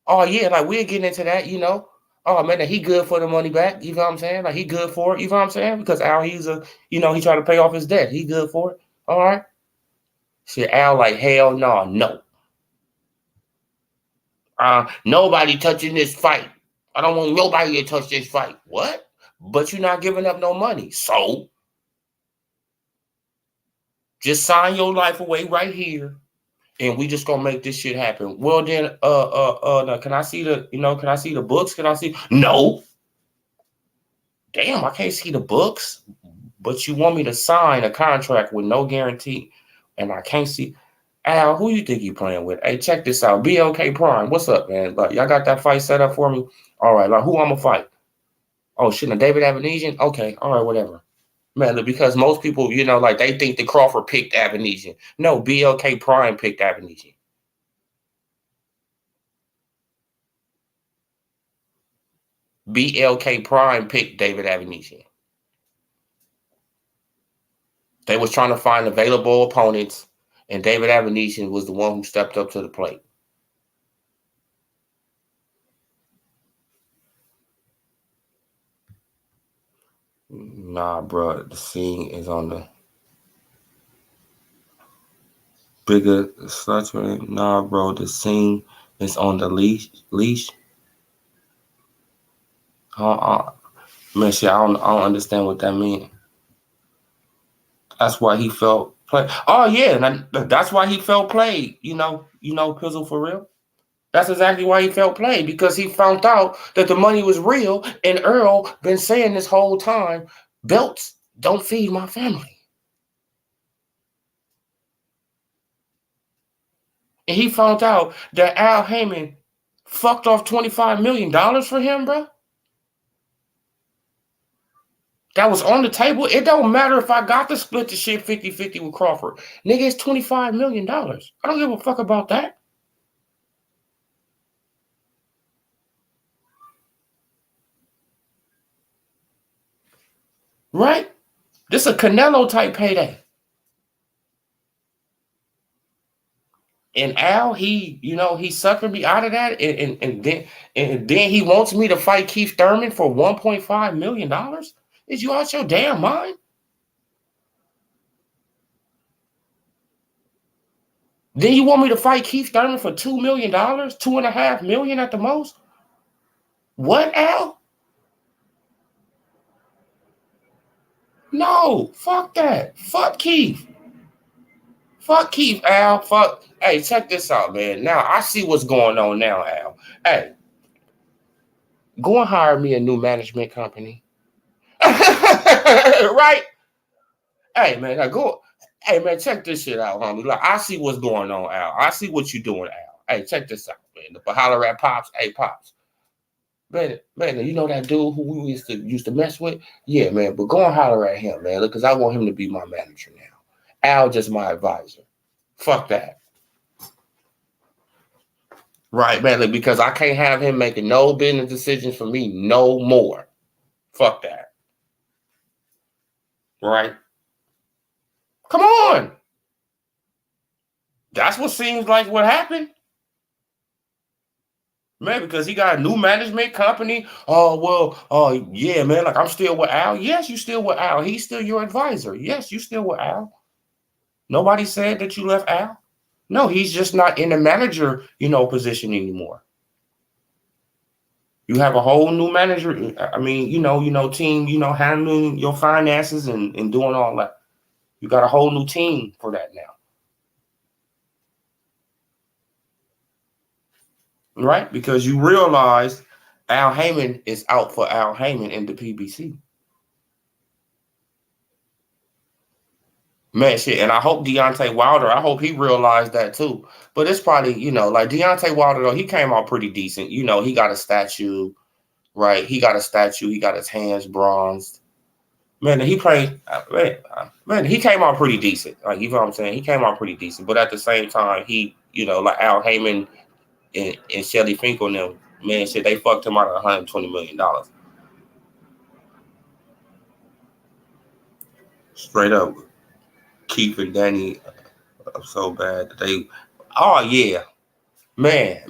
Oh, yeah, like we're getting into that, you know. Oh, man, he good for the money back. You know what I'm saying? Like he good for it. You know what I'm saying? Because Al, he tried to pay off his debt. He good for it. All right. Shit, Al like, hell no. Nobody touching this fight. I don't want nobody to touch this fight. What? But you're not giving up no money. So just sign your life away right here, and we just gonna make this shit happen. Well then, now, can I see the books? Can I see? No. Damn, I can't see the books. But you want me to sign a contract with no guarantee, and I can't see. Al, who you think you playing with? Hey, check this out. BLK Prime, what's up, man? Like, y'all got that fight set up for me? All right, like, who I'm gonna fight? Oh, shit, David Avenesian? Okay, all right, whatever. Man, because most people, like, they think that Crawford picked Avenesian. No, BLK Prime picked Avenesian. BLK Prime picked David Avenesian. They was trying to find available opponents, and David Avenesian was the one who stepped up to the plate. Nah, bro, the scene is on the bigger structure. Nah, bro, the scene is on the leash. Man, shit, I don't understand what that means. That's why he felt played. Oh yeah, that's why he felt played. Pizzle for real. That's exactly why he felt played, because he found out that the money was real, and Earl been saying this whole time, belts don't feed my family. And he found out that Al Heyman fucked off $25 million for him, bro. That was on the table. It don't matter if I got to split the shit 50-50 with Crawford. Nigga, it's $25 million. I don't give a fuck about that. Right? This a Canelo type payday. And Al, he suckered me out of that, and then he wants me to fight Keith Thurman for $1.5 million. Is you out your damn mind? Then you want me to fight Keith Thurman for $2 million, $2.5 million at the most? What, Al? No, fuck that. Fuck Keith. Fuck Keith, Al. Fuck. Hey, check this out, man. Now I see what's going on now, Al. Hey, go and hire me a new management company. Right? Hey, man, now go. Hey, man, check this shit out, homie. Like, I see what's going on, Al. I see what you're doing, Al. Hey, check this out, man. The holler at Pops. Hey, Pops. Man, you know that dude who we used to mess with? Yeah, man, but go and holler at him, man, because I want him to be my manager now. Al just my advisor. Fuck that. Right, man, because I can't have him making no business decisions for me no more. Fuck that. Right? Come on. That's what seems like what happened. Man, because he got a new management company. Oh, well, yeah, man, like I'm still with Al. Yes, you still with Al. He's still your advisor. Yes, you still with Al. Nobody said that you left Al. No, he's just not in the manager, position anymore. You have a whole new manager. I mean, team, handling your finances and doing all that. You got a whole new team for that now. Right? Because you realize Al Heyman is out for Al Heyman in the PBC. Man, shit. And I hope Deontay Wilder, I hope he realized that too. But it's probably, like Deontay Wilder, though, he came out pretty decent. He got a statue, right? He got a statue. He got his hands bronzed. Man, he played, man, he came out pretty decent. Like, you know what I'm saying? He came out pretty decent. But at the same time, he, like Al Heyman and Shelly Finkel and them, man, shit, they fucked him out of $120 million. Straight up. Keith and Danny so bad that they, oh, yeah. Man.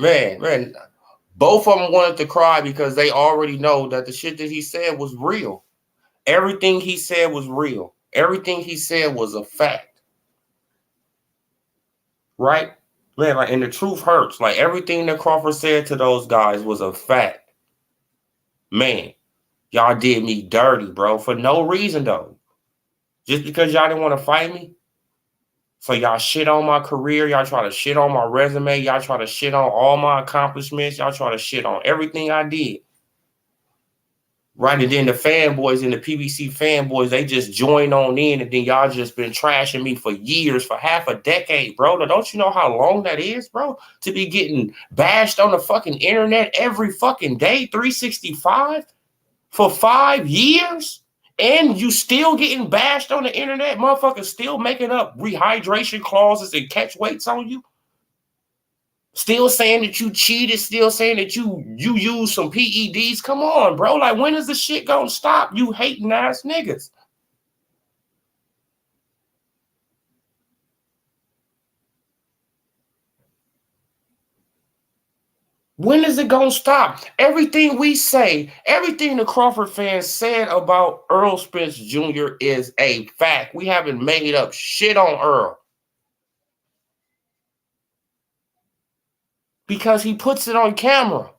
Both of them wanted to cry because they already know that the shit that he said was real. Everything he said was real. Everything he said was a fact. Right? Man, like, and the truth hurts. Like, everything that Crawford said to those guys was a fact. Man, y'all did me dirty, bro, for no reason, though. Just because y'all didn't want to fight me. So y'all shit on my career. Y'all try to shit on my resume. Y'all try to shit on all my accomplishments. Y'all try to shit on everything I did. Right, and then the fanboys and the PBC fanboys, they just join on in, and then y'all just been trashing me for years, for half a decade, bro. Now, don't you know how long that is, bro? To be getting bashed on the fucking internet every fucking day, 365, for 5 years? And you still getting bashed on the internet? Motherfuckers still making up rehydration clauses and catch weights on you? Still saying that you cheated, still saying that you used some PEDs. Come on, bro. Like, when is the shit gonna stop, you hating ass niggas? When is it gonna stop? Everything we say, everything the Crawford fans said about Earl Spence Jr. is a fact. We haven't made up shit on Earl. Because he puts it on camera.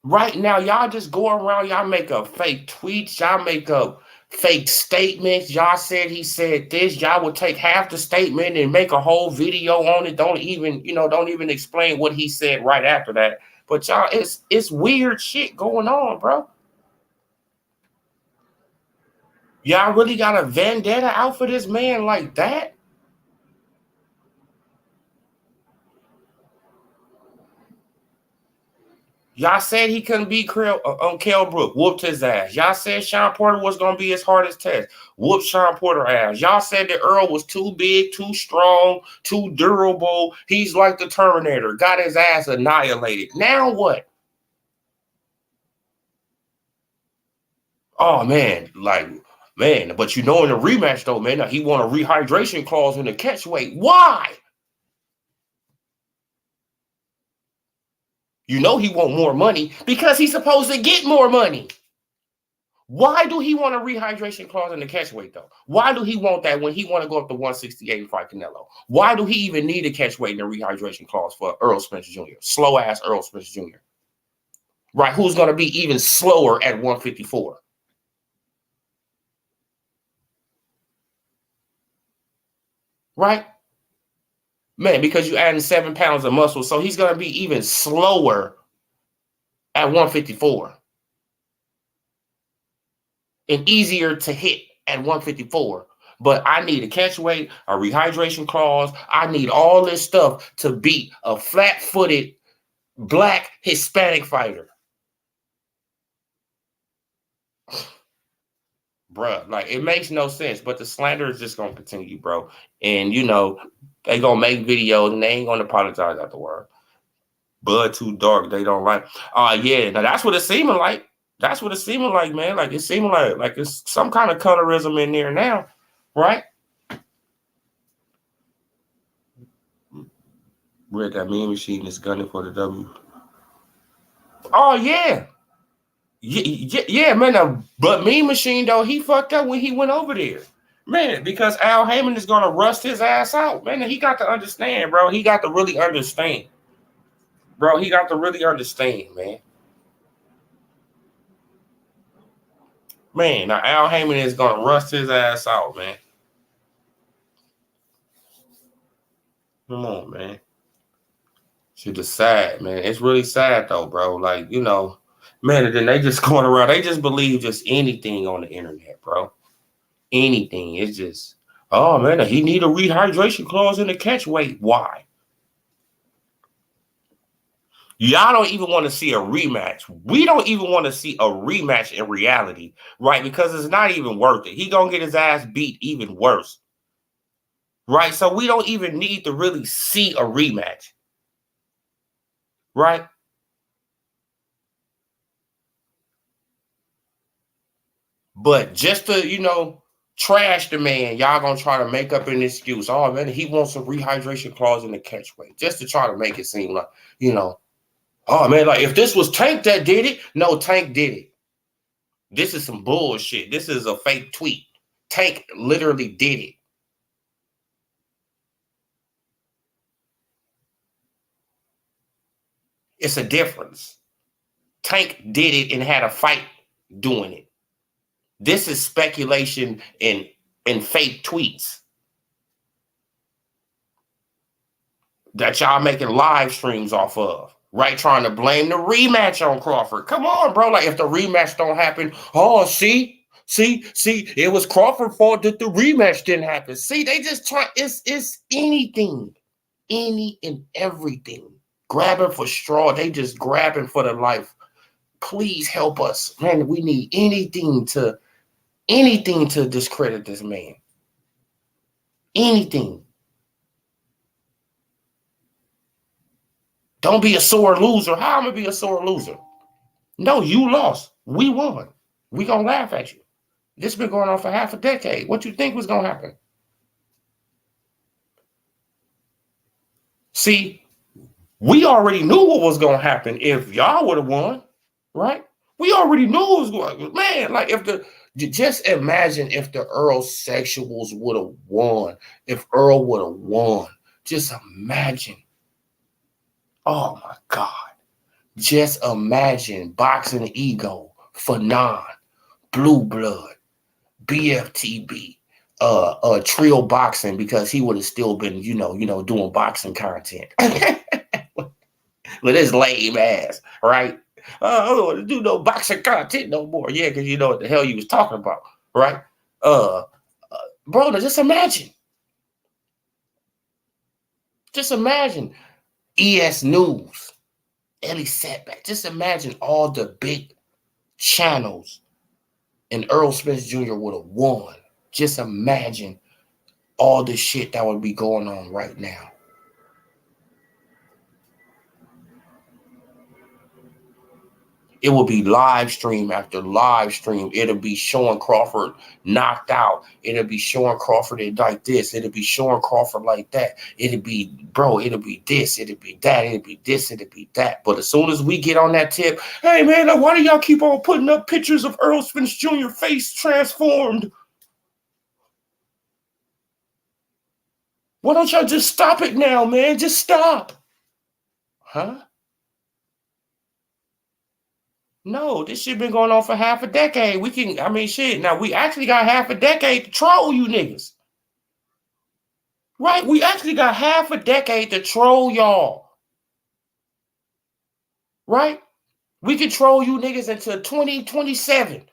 Right now, y'all just go around, y'all make up fake tweets, y'all make up fake statements. Y'all said he said this. Y'all would take half the statement and make a whole video on it. Don't even explain what he said right after that. But y'all, it's weird shit going on, bro. Y'all really got a vendetta out for this man like that? Y'all said he couldn't beat Kell Brook. Whooped his ass. Y'all said Sean Porter was going to be his hardest test. Whooped Sean Porter ass. Y'all said that Earl was too big, too strong, too durable. He's like the Terminator. Got his ass annihilated. Now what? Oh, man. But in the rematch, though, man, he won a rehydration clause in the catch weight. Why? He want more money because he's supposed to get more money. Why do he want a rehydration clause in the catch weight, though? Why do he want that when he want to go up to 168 and fight Canelo? Why do he even need a catch weight and a rehydration clause for Earl Spence Jr.? Slow-ass Earl Spence Jr. Right? Who's going to be even slower at 154? Right? Man, because you're adding 7 pounds of muscle, so he's going to be even slower at 154. And easier to hit at 154. But I need a catch weight, a rehydration clause. I need all this stuff to beat a flat-footed black Hispanic fighter. Bruh, like it makes no sense, but the slander is just gonna continue, bro. And you know, they gonna make videos and they ain't gonna apologize afterward. Blood too dark, they don't like. Yeah, now that's what it's seeming like. That's what it's seeming like, man. Like it's seeming like it's some kind of colorism in there now, right? We're at that meme machine is gunning for the W. Oh yeah. Yeah, man. But Mean Machine though, he fucked up when he went over there, man. Because Al Heyman is gonna rust his ass out, man. And he got to understand, bro. He got to really understand, bro. He got to really understand, man. Man, now Al Heyman is gonna rust his ass out, man. Come on, man. Shit is sad, man. It's really sad though, bro. Like you know, man. And then they just going around. They just believe just anything on the internet, bro. Anything. It's just, oh man, he need a rehydration clause in the catch weight. Why? Y'all don't even want to see a rematch. We don't even want to see a rematch in reality, right? Because it's not even worth it. He gonna get his ass beat even worse, right? So we don't even need to really see a rematch, right? But just to, you know, trash the man, y'all gonna try to make up an excuse. Oh man, he wants a rehydration clause in the catch weight, just to try to make it seem like, you know, oh man, like if this was Tank that did it, no, Tank did it. This is some bullshit. This is a fake tweet. Tank literally did it. It's a difference. Tank did it and had a fight doing it. This is speculation and fake tweets that y'all making live streams off of, right? Trying to blame the rematch on Crawford. Come on, bro. Like if the rematch don't happen, oh, see, it was Crawford's fault that the rematch didn't happen. See, they just try. It's anything, any and everything. Grabbing for straw. They just grabbing for their life. Please help us, man. We need anything to discredit this man. Anything. Don't be a sore loser. How am I gonna be a sore loser? No, you lost. We won. We gonna laugh at you. This been going on for half a decade. What you think was gonna happen? See, we already knew what was gonna happen if y'all would have won, right? We already knew what was going. Man, like if the just imagine if the Earl Sexuals would have won. If Earl would have won, just imagine. Oh my God. Just imagine Boxing Ego, Fanon, Blue Blood, BFTB, Trio Boxing, because he would have still been, doing boxing content. With his lame ass, right? I don't want to do no boxing content no more. Yeah, because you know what the hell you was talking about, right? Bro, just imagine. Just imagine ES News, Ellie Setback. Just imagine all the big channels and Earl Spence Jr. would have won. Just imagine all the shit that would be going on right now. It will be live stream after live stream. It'll be showing Crawford knocked out. It'll be showing Crawford like this. It'll be showing Crawford like that. It'll be, bro, it'll be this. It'll be that. It'll be this. It'll be that. But as soon as we get on that tip, hey, man, why do y'all keep on putting up pictures of Earl Spence Jr. face transformed? Why don't y'all just stop it now, man? Just stop. Huh? No, this shit been going on for half a decade. Shit. Now we actually got half a decade to troll you niggas. Right? We actually got half a decade to troll y'all. Right? We can troll you niggas until 2027.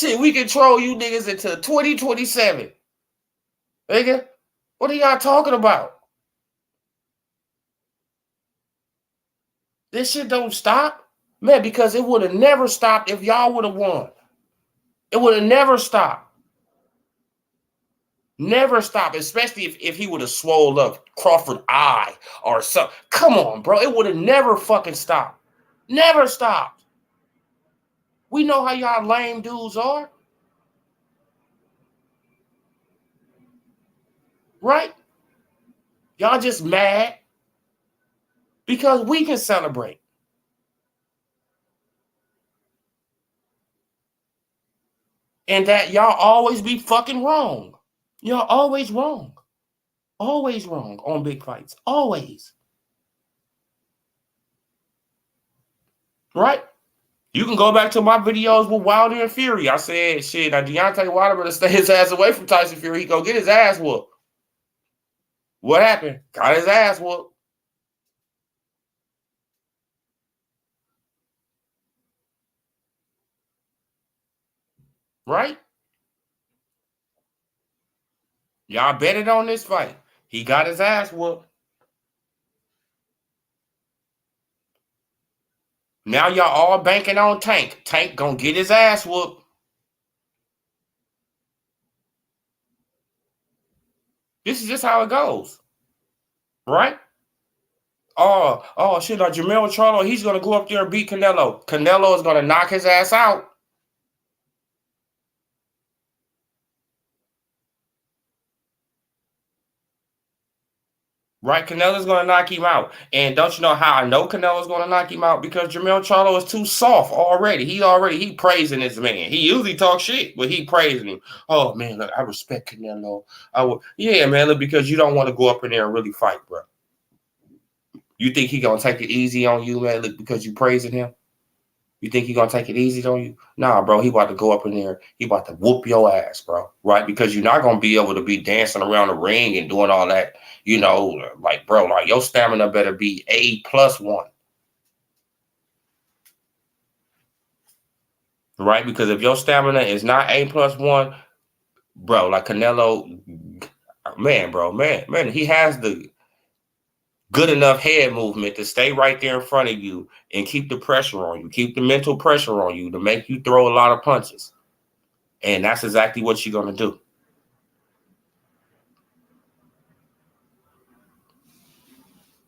Shit, we control you niggas until 2027. Nigga, what are y'all talking about? This shit don't stop. Man, because it would have never stopped if y'all would have won. It would have never stopped. Never stop, especially if he would have swole up Crawford eye or something. Come on, bro. It would have never fucking stopped. Never stopped. We know how y'all lame dudes are. Right? Y'all just mad because we can celebrate. And that y'all always be fucking wrong. Y'all always wrong. Always wrong on big fights. Always. Right? You can go back to my videos with Wilder and Fury. I said, shit, now Deontay Wilder better stay his ass away from Tyson Fury. He go get his ass whooped. What happened? Got his ass whooped. Right? Y'all betted on this fight. He got his ass whooped. Now y'all all banking on Tank. Tank gonna get his ass whooped. This is just how it goes. Right? Oh shit, Jermell Charlo, he's gonna go up there and beat Canelo. Canelo is gonna knock his ass out. Right? Canelo's going to knock him out. And don't you know how I know Canelo's going to knock him out? Because Jermell Charlo is too soft already. He praising this man. He usually talks shit, but he praising him. Oh, man, look, I respect Canelo. Yeah, man, look, because you don't want to go up in there and really fight, bro. You think he going to take it easy on you, man, look, because you praising him? You think he going to take it easy on you? Nah, bro, he about to go up in there. He about to whoop your ass, bro, right? Because you're not going to be able to be dancing around the ring and doing all that, you know, like, bro, like your stamina better be A+1. Right? Because if your stamina is not A+1, bro, like Canelo, man, he has the good enough head movement to stay right there in front of you and keep the pressure on you, keep the mental pressure on you to make you throw a lot of punches. And that's exactly what you're going to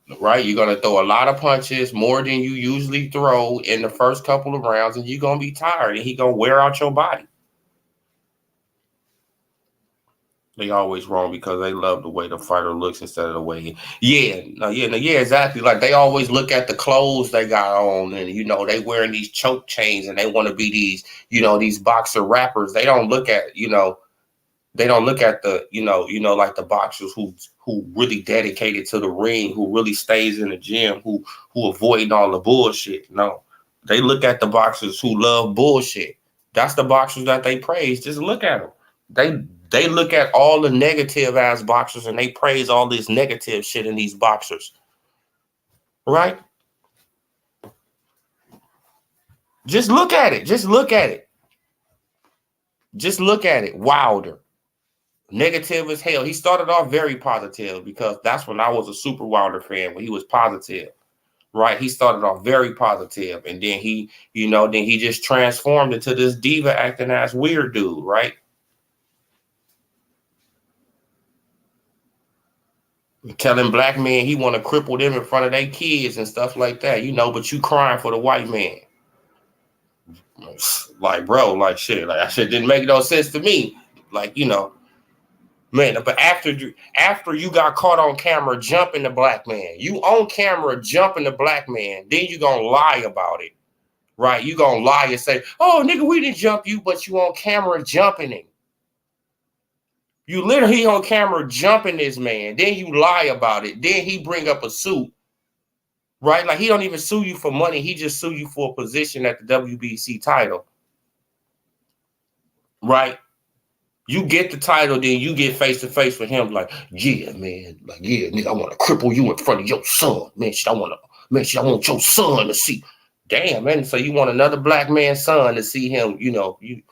do. Right? You're going to throw a lot of punches, more than you usually throw in the first couple of rounds, and you're going to be tired, and he's going to wear out your body. They always wrong because they love the way the fighter looks instead of the way yeah, exactly. Like they always look at the clothes they got on, and you know they wearing these choke chains, and they want to be these, you know, these boxer rappers. They don't look at, you know, they don't look at the, you know, like the boxers who really dedicated to the ring, who really stays in the gym, who avoiding all the bullshit. No, they look at the boxers who love bullshit. That's the boxers that they praise. Just look at them. They look at all the negative ass boxers and they praise all this negative shit in these boxers. Right? Just look at it. Just look at it. Just look at it. Wilder. Negative as hell. He started off very positive because that's when I was a super Wilder fan, when he was positive. Right? He started off very positive, and then he, you know, then he just transformed into this diva acting ass weird dude, right? Telling black men he want to cripple them in front of their kids and stuff like that, you know, but you crying for the white man. Like, bro, like shit, like that shit didn't make no sense to me. Like, you know, man, but after you got caught on camera jumping the black man, you on camera jumping the black man, then you gonna lie about it, right? You gonna lie and say, oh, nigga, we didn't jump you, but you on camera jumping him. You literally on camera jumping this man, then you lie about it, then he bring up a suit, right? Like he don't even sue you for money, he just sue you for a position at the WBC title, right? You get the title, then you get face to face with him, like, yeah, man, like, yeah, nigga, I want to cripple you in front of your son, man. I want your son to see. Damn, man. So you want another black man's son to see him, you know, you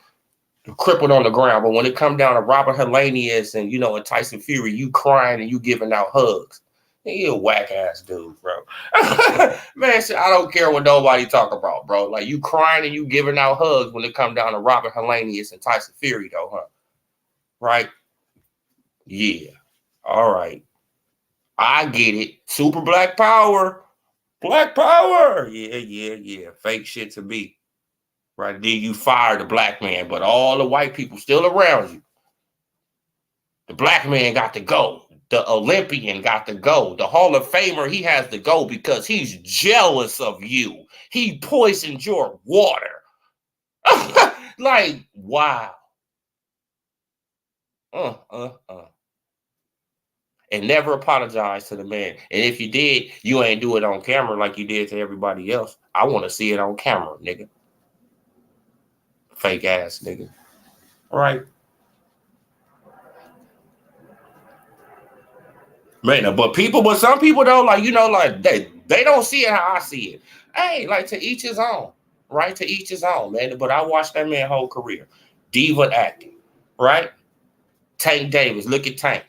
crippled on the ground. But when it come down to Robert Hellenius and, you know, and Tyson Fury, you crying and you giving out hugs. You a whack ass dude, bro. Man, shit, I don't care what nobody talk about, bro. Like, you crying and you giving out hugs when it come down to Robert Hellenius and Tyson Fury, though, huh? Right? Yeah. All right. I get it. Super black power. Black power. Yeah. Fake shit to me. Right? Then you fire the black man, but all the white people still around you. The black man got to go. The Olympian got to go. The Hall of Famer, he has to go because he's jealous of you. He poisoned your water. Like, wow. And never apologize to the man. And if you did, you ain't do it on camera like you did to everybody else. I want to see it on camera, nigga. Fake ass nigga. All right. Man, but some people though, like, you know, like they don't see it how I see it. Hey, like, to each his own, right? To each his own, man. But I watched that man whole career. Diva acting, right? Tank Davis, look at Tank.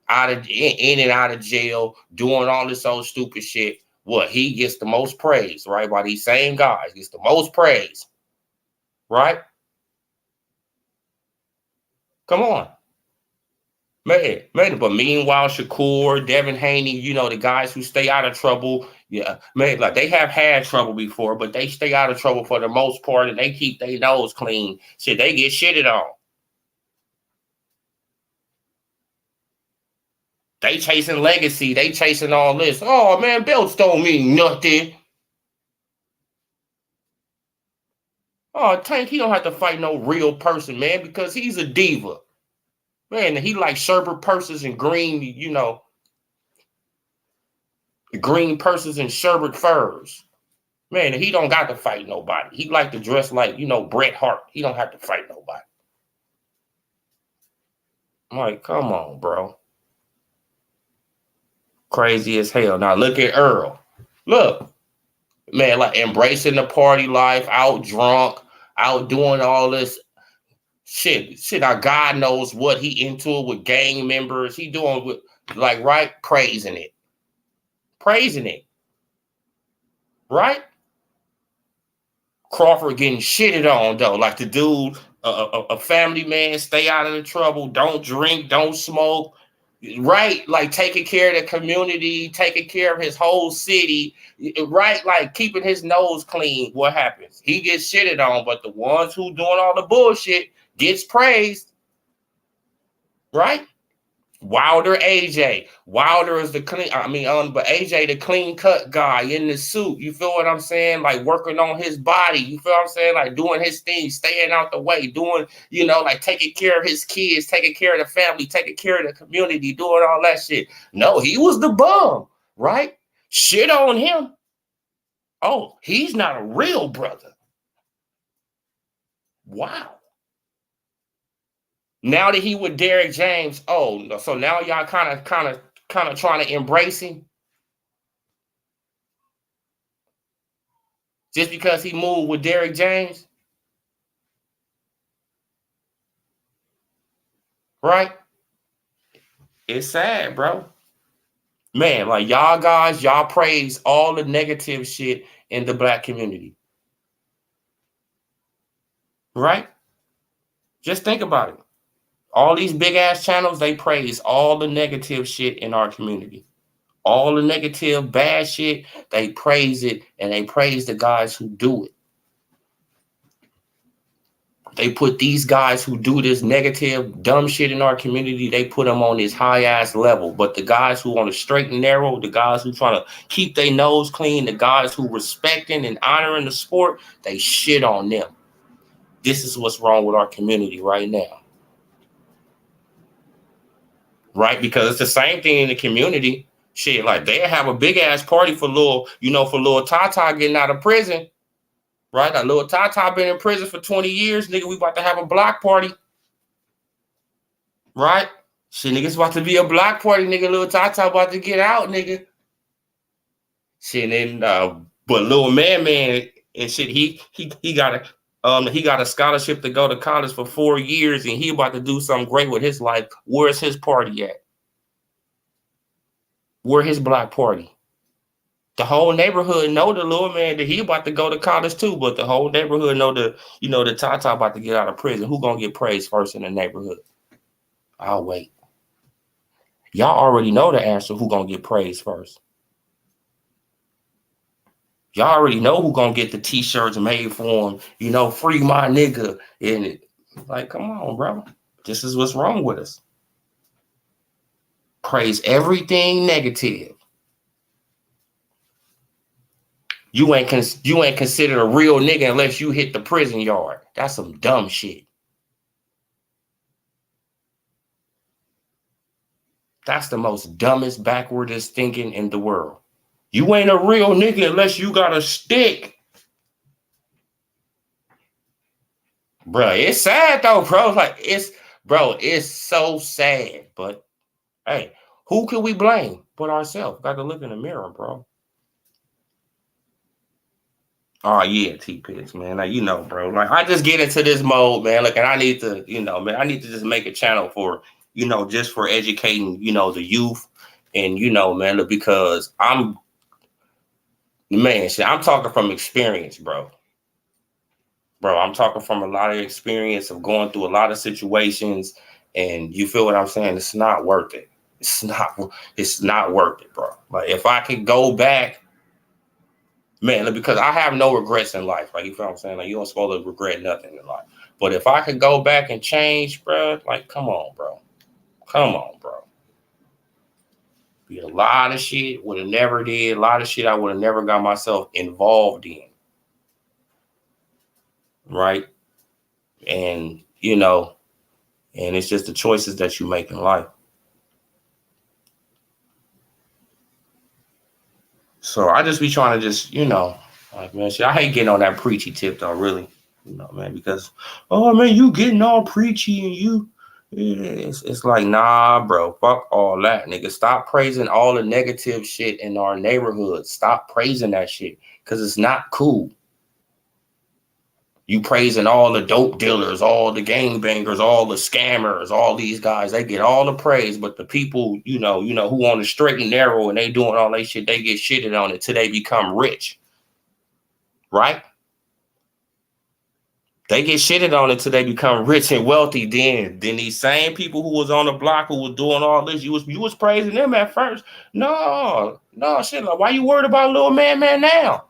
In and out of jail, doing all this old stupid shit. What, he gets the most praise, right? By these same guys, gets the most praise. Right? Come on. Man, but meanwhile, Shakur, Devin Haney, you know, the guys who stay out of trouble, yeah, man, like, they have had trouble before, but they stay out of trouble for the most part, and they keep their nose clean. Shit, they get shitted on. They chasing legacy. They chasing all this. Oh, man, belts don't mean nothing. Oh, Tank, he don't have to fight no real person, man, because he's a diva. Man, he like sherbet purses and green, you know, green purses and sherbet furs. Man, he don't got to fight nobody. He like to dress like, you know, Bret Hart. He don't have to fight nobody. I'm like, come on, bro. Crazy as hell. Now look at Earl. Look, man, like, embracing the party life, out drunk, out doing all this shit. Now God knows what he into it with gang members. He doing with, like, right, praising it, right? Crawford getting shitted on though, like the dude, a family man, stay out of the trouble, don't drink, don't smoke, right? Like, taking care of the community, taking care of his whole city, right? Like, keeping his nose clean. What happens? He gets shitted on, but the ones who doing all the bullshit gets praised, right? Wilder, AJ. Wilder is the clean, but AJ, the clean cut guy in the suit. You feel what I'm saying? Like, working on his body. You feel what I'm saying? Like, doing his thing, staying out the way, doing, you know, like, taking care of his kids, taking care of the family, taking care of the community, doing all that shit. No, he was the bum, right? Shit on him. Oh, he's not a real brother. Wow. Now that he with Derrick James, oh, so now y'all kind of trying to embrace him just because he moved with Derrick James, right? It's sad, bro. Man, like, y'all guys, y'all praise all the negative shit in the black community, right? Just think about it. All these big ass channels, they praise all the negative shit in our community. All the negative, bad shit, they praise it, and they praise the guys who do it. They put these guys who do this negative, dumb shit in our community, they put them on this high-ass level. But the guys who on the straight and narrow, the guys who trying to keep their nose clean, the guys who respecting and honoring the sport, they shit on them. This is what's wrong with our community right now. Right? Because it's the same thing in the community. Shit, like, they have a big-ass party for little Tata getting out of prison. Right? That little Tata been in prison for 20 years. Nigga, we about to have a block party. Right? Shit, nigga, it's about to be a block party, nigga. Little Tata about to get out, nigga. Shit, and but little man and shit, he got He got a scholarship to go to college for 4 years, and he about to do something great with his life. Where's his party at? Where his block party? The whole neighborhood know the little man that he about to go to college too, but the whole neighborhood know the Tata about to get out of prison. Who gonna get praised first in the neighborhood? I'll wait. Y'all already know the answer. Who gonna get praised first? Y'all already know who gonna get the t-shirts made for him. Free my nigga. And like, come on, bro. This is what's wrong with us. Praise everything negative. You ain't considered a real nigga unless you hit the prison yard. That's some dumb shit. That's the most dumbest, backwardest thinking in the world. You ain't a real nigga unless you got a stick. Bro, it's sad though, bro. Like, it's so sad. But hey, who can we blame but ourselves? Got to look in the mirror, bro. Oh yeah, T-Pix, man. Like, bro. Like, I just get into this mode, man. Like, and I need to, man, I need to just make a channel for, just for educating, the youth. And, man, look, because I'm talking from experience, bro. Bro, I'm talking from a lot of experience of going through a lot of situations, and you feel what I'm saying? It's not worth it. It's not worth it, bro. Like, if I could go back, man, because I have no regrets in life. Like, you feel what I'm saying? Like, you don't supposed to regret nothing in life. But if I could go back and change, bro, like, come on, bro. Come on, bro. Be a lot of shit would have never did. A lot of shit I would have never got myself involved in. Right? And, and it's just the choices that you make in life. So I just be trying to just, like, man, shit, I hate getting on that preachy tip though, really. Man, because, oh man, you getting all preachy and it's like, nah, bro, fuck all that, nigga. Stop praising all the negative shit in our neighborhood. Stop praising that shit, because it's not cool. You praising all the dope dealers, all the gangbangers, all the scammers, all these guys, they get all the praise, but the people, who on the straight and narrow and they doing all that shit, they get shitted on until they become rich. Right? They get shitted on until they become rich and wealthy. Then these same people who was on the block who was doing all this, you was praising them at first. No, shit. Like, why you worried about little man now?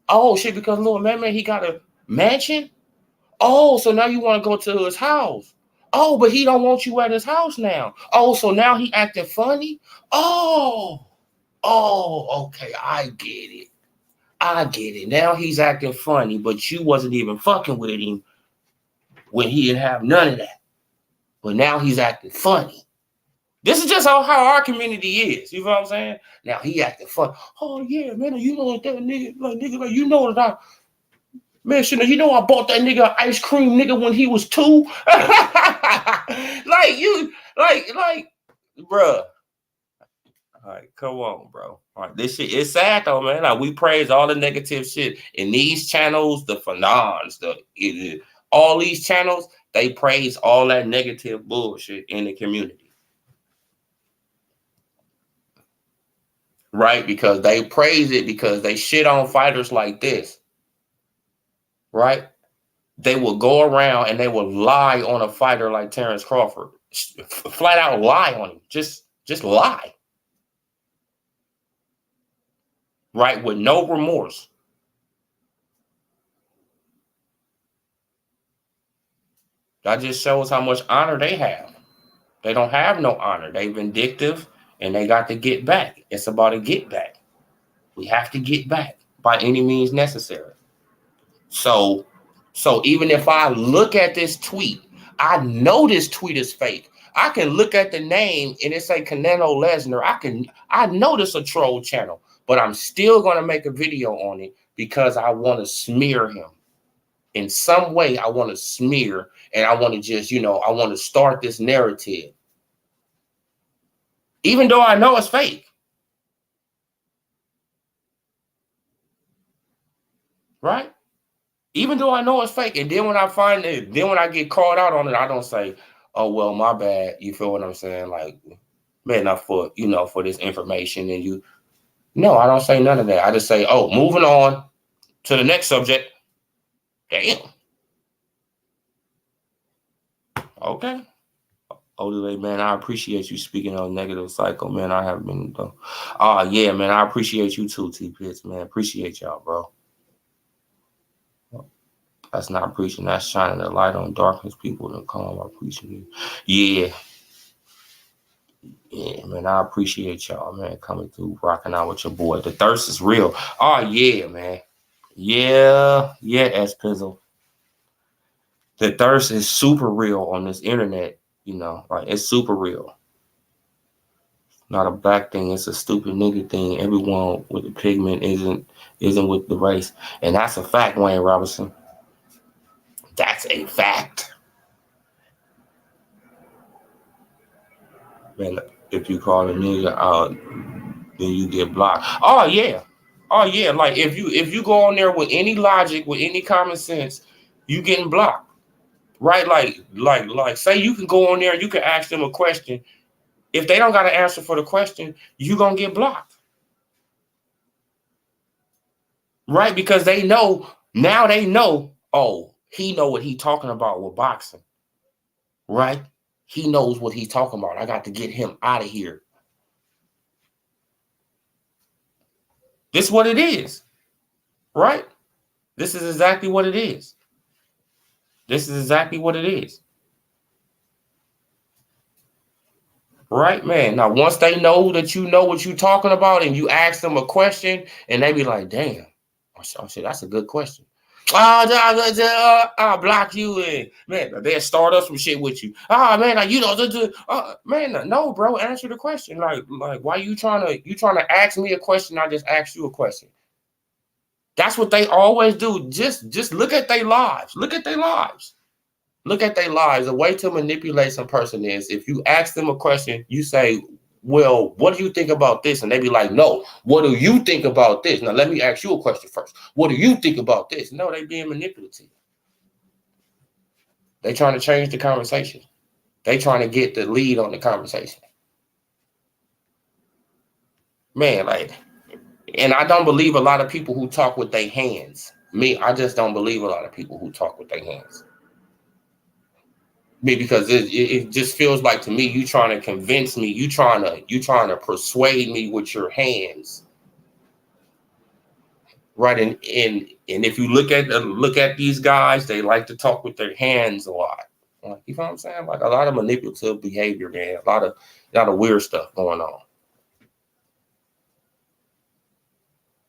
Oh shit, because little man he got a mansion. Oh, so now you want to go to his house. Oh, but he don't want you at his house now. Oh, so now he acting funny. Oh, okay, I get it. Now he's acting funny, but you wasn't even fucking with him when he didn't have none of that. But now he's acting funny. This is just how our community is. You know what I'm saying? Now he acting funny. Oh yeah, man, you know what that nigga, like you know that I, man, shit, I bought that nigga ice cream, nigga, when he was 2. like, bruh. All right, come on, bro. All right, this shit is sad though, man. Like, we praise all the negative shit in these channels, the Fanons, all these channels. They praise all that negative bullshit in the community, right? Because they praise it because they shit on fighters like this, right? They will go around and they will lie on a fighter like Terrence Crawford, flat out lie on him, just lie, right? With no remorse. That just shows how much honor they have. They don't have no honor. They vindictive and they got to get back. It's about a get back. We have to get back by any means necessary. So even if I look at this tweet, I know this tweet is fake. I can look at the name and it say Canelo Lesnar. I know this a troll channel, but I'm still gonna make a video on it because I want to smear him. In some way, I want to smear and I want to just, I want to start this narrative. Even though I know it's fake. Right? Even though I know it's fake. And then when I find it, then when I get called out on it, I don't say, oh, well, my bad. You feel what I'm saying? Like, man, not for, for this information. And no, I don't say none of that. I just say, oh, moving on to the next subject. Damn. Okay. Older man, I appreciate you speaking on negative cycle, man. I have been, yeah, man, I appreciate you too, T-Pitts, man. Appreciate y'all, bro. That's not preaching. That's shining a light on darkness. People to come. I'm preaching. Yeah. Yeah, man. I appreciate y'all, man, coming through, rocking out with your boy. The thirst is real. Oh, yeah, man. Yeah, S-Pizzle. The thirst is super real on this internet, like it's super real. Not a black thing, it's a stupid nigga thing. Everyone with the pigment isn't with the race. And that's a fact, Wayne Robinson. That's a fact. Man, if you call a nigga out, then you get blocked. Oh yeah. Like if you go on there with any logic, with any common sense, you getting blocked. Right? Like say you can go on there, you can ask them a question. If they don't got an answer for the question, you gonna get blocked. Right? Because they know, oh, he know what he talking about with boxing. Right? He knows what he's talking about. I got to get him out of here. This is what it is. Right? This is exactly what it is. This is exactly what it is. Right, man. Now, once they know that you know what you're talking about and you ask them a question and they be like, damn, oh shit, that's a good question. I'll block you and man, they'll start up some shit with you. Man, man, no, bro, answer the question. Like why you trying to ask me a question? I just asked you a question. That's what they always do. Just look at their lives. Look at their lives. Look at their lives. The way to manipulate some person is if you ask them a question, you say, well, what do you think about this? And they be like, no, what do you think about this? Now, let me ask you a question first. What do you think about this? No, they being manipulative. They trying to change the conversation. They trying to get the lead on the conversation. Man, like, and I don't believe a lot of people who talk with their hands. I just don't believe a lot of people who talk with their hands. Because it just feels like to me you trying to convince me, you trying to persuade me with your hands, right? And if you look at these guys, they like to talk with their hands a lot. Like, you know what I'm saying? Like a lot of manipulative behavior, man. A lot of weird stuff going on.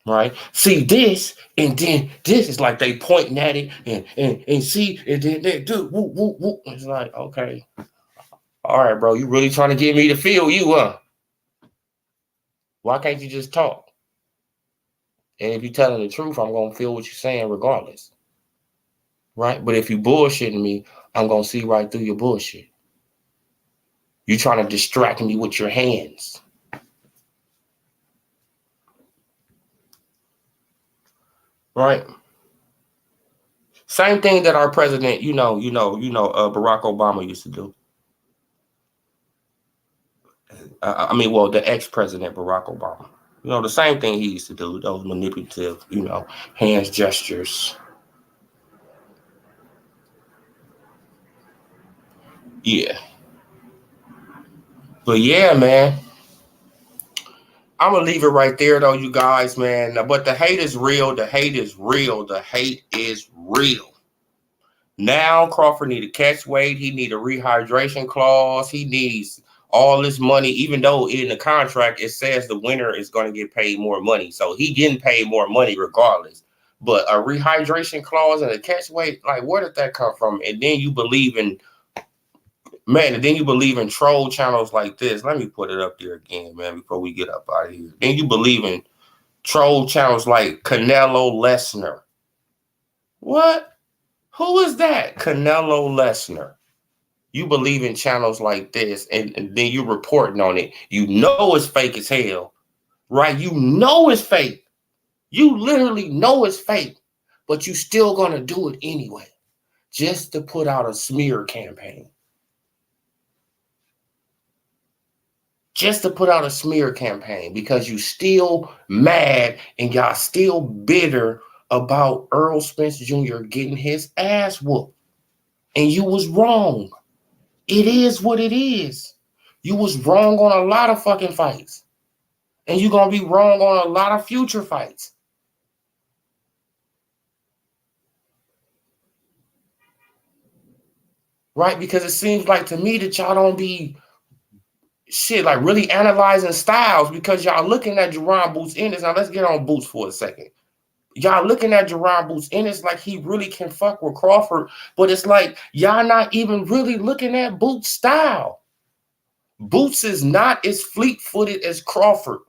Right? See this, and then this is like they pointing at it and see, and then they do whoop, whoop, whoop. It's like, okay. All right, bro, you really trying to get me to feel you, huh? Why can't you just talk? And if you're telling the truth, I'm going to feel what you're saying regardless. Right? But if you bullshitting me, I'm going to see right through your bullshit. You're trying to distract me with your hands. Right? Same thing that our president, Barack Obama used to do. The ex-president Barack Obama. The same thing he used to do, those manipulative, hands gestures. Yeah. But yeah, man. I'm going to leave it right there, though, you guys, man. But the hate is real. The hate is real. The hate is real. Now Crawford need a catch weight. He need a rehydration clause. He needs all this money, even though in the contract it says the winner is going to get paid more money. So he getting paid more money regardless. But a rehydration clause and a catch weight, like where did that come from? And then you believe in troll channels like this. Let me put it up there again, man, before we get up out of here. Then you believe in troll channels like Canelo Lesnar. What? Who is that? Canelo Lesnar. You believe in channels like this, and then you reporting on it. You know it's fake as hell, right? You know it's fake. You literally know it's fake, but you still going to do it anyway, just to put out a smear campaign. Just to put out a smear campaign because you still mad and y'all still bitter about Earl Spence Jr. getting his ass whooped. And you was wrong. It is what it is. You was wrong on a lot of fucking fights. And you're going to be wrong on a lot of future fights. Right? Because it seems like to me that y'all don't be shit like really analyzing styles because y'all looking at Jerron Boots Ennis. Now let's get on Boots for a second. Y'all looking at Jerron Boots Ennis like he really can fuck with Crawford, but it's like y'all not even really looking at Boots' style. Boots is not as fleet-footed as Crawford.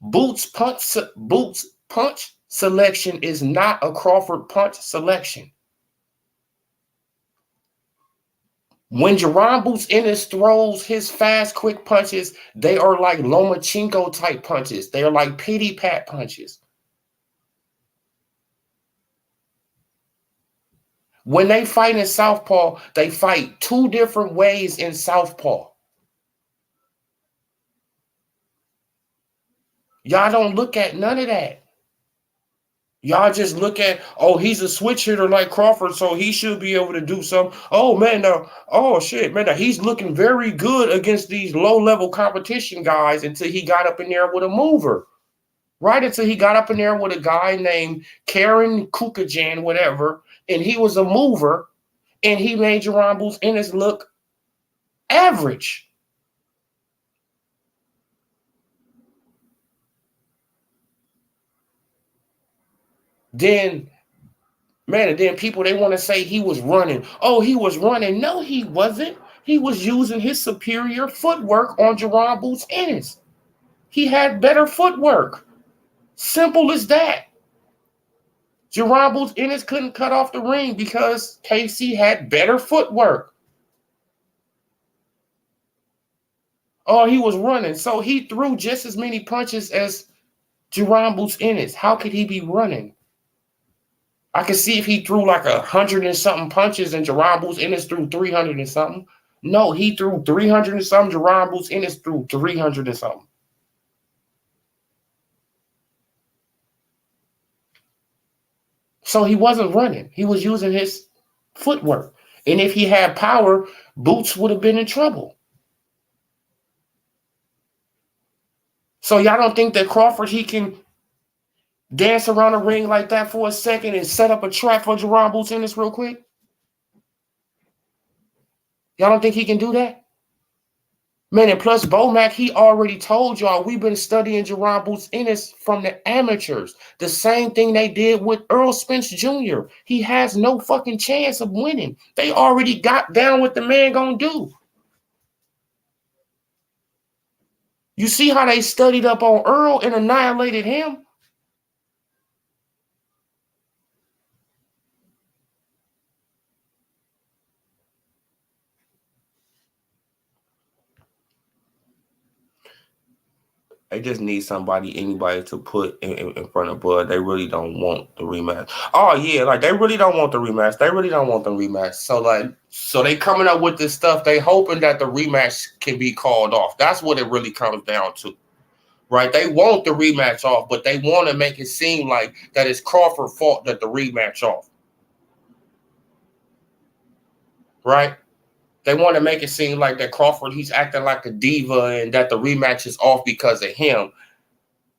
Boots punch selection is not a Crawford punch selection. When Jerron Boots Ennis throws his fast, quick punches, they are like Lomachenko type punches. They are like pity pat punches. When they fight in Southpaw, they fight two different ways in Southpaw. Y'all don't look at none of that. Y'all just look at, oh, he's a switch hitter like Crawford, so he should be able to do something. Oh, man, oh, shit, man, he's looking very good against these low-level competition guys until he got up in there with a mover. Right until he got up in there with a guy named Karen Kukajan, whatever, and he was a mover, and he made Jerron Boots Ennis look average. Then people, they want to say he was running. Oh, he was running. No, he wasn't. He was using his superior footwork on Jerron Boots Ennis. He had better footwork. Simple as that. Jerron Boots Ennis couldn't cut off the ring because KC had better footwork. Oh, he was running. So he threw just as many punches as Jerron Boots Ennis. How could he be running? I could see if he threw like 100 and something punches and Jerron Boots Ennis threw 300 and something. No, he threw 300 and something. Jerron Boots Ennis threw 300 and something. So he wasn't running. He was using his footwork. And if he had power, Boots would have been in trouble. So y'all don't think that Crawford, he can dance around the ring like that for a second and set up a trap for Jerron Boots Ennis real quick? Y'all don't think he can do that? Man, and plus Bomac, he already told y'all we've been studying Jerron Boots Ennis from the amateurs. The same thing they did with Earl Spence Jr. He has no fucking chance of winning. They already got down what the man gonna do. You see how they studied up on Earl and annihilated him? They just need anybody to put in front of Bud. They really don't want the rematch. Oh, yeah, like they really don't want the rematch. They really don't want the rematch. So they coming up with this stuff. They hoping that the rematch can be called off. That's what it really comes down to. Right? They want the rematch off, but they want to make it seem like that it's Crawford's fault that the rematch off. Right? They want to make it seem like that Crawford, he's acting like a diva and that the rematch is off because of him.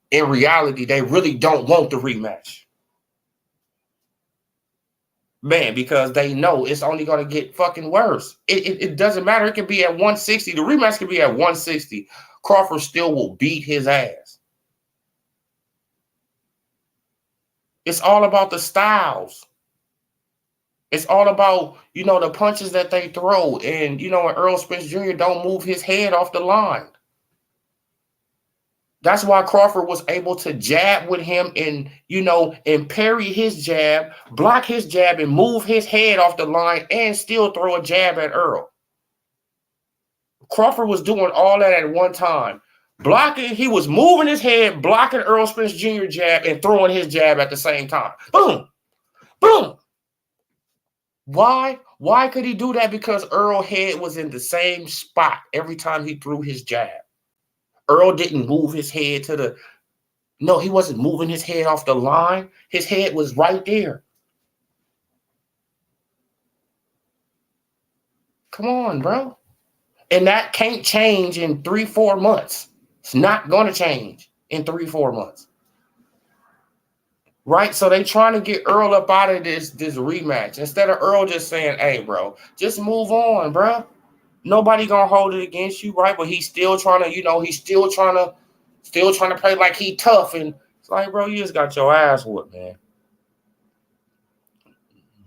In reality, they really don't want the rematch. Man, because they know it's only going to get fucking worse. It doesn't matter. It could be at 160. The rematch could be at 160. Crawford still will beat his ass. It's all about the styles. It's all about, the punches that they throw. And, when Earl Spence Jr. don't move his head off the line. That's why Crawford was able to jab with him and, and parry his jab, block his jab, and move his head off the line and still throw a jab at Earl. Crawford was doing all that at one time. He was moving his head, blocking Earl Spence Jr. jab and throwing his jab at the same time. Boom. Boom. Why? Why could he do that? Because Earl's head was in the same spot every time he threw his jab. Earl didn't move his head to the... No, he wasn't moving his head off the line. His head was right there. Come on, bro. And that can't change in 3-4 months. It's not going to change in 3-4 months. Right? So they trying to get Earl up out of this rematch. Instead of Earl just saying, hey, bro, just move on, bro. Nobody gonna hold it against you, right? But he's still trying to, he's still trying to play like he tough. And it's like, bro, you just got your ass whooped, man.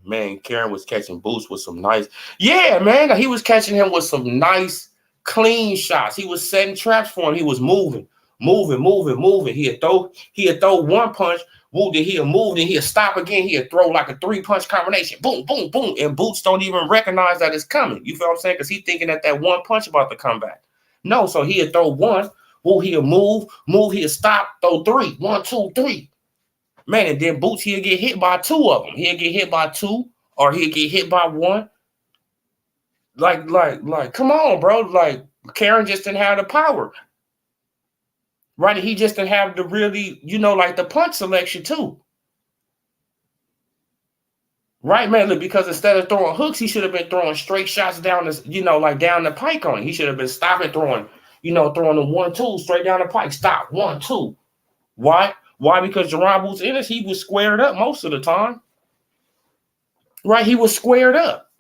Man, Karen was catching Boots with some nice... Yeah, man, he was catching him with some nice, clean shots. He was setting traps for him. He was moving. He'd throw one punch. Woo, then he'll move, then he'll stop again. He'll throw like a 3-punch combination. Boom, boom, boom. And Boots don't even recognize that it's coming. You feel what I'm saying? Because he's thinking that one punch about to come back. No, so he'll throw one. Woo, he'll move, he'll stop, throw 3. 1, 2, 3. Man, and then Boots, he'll get hit by 2 of them. He'll get hit by 2, or he'll get hit by 1. Like, come on, bro. Like, Karen just didn't have the power. Right? He just didn't have the really, like the punch selection too. Right, man? Look, because instead of throwing hooks, he should have been throwing straight shots down the, down the pike on it. He should have been stopping throwing, throwing the 1-2 straight down the pike. Stop, 1, 2. Why? Why? Because Jerron Boots Ennis, he was squared up most of the time. Right? He was squared up.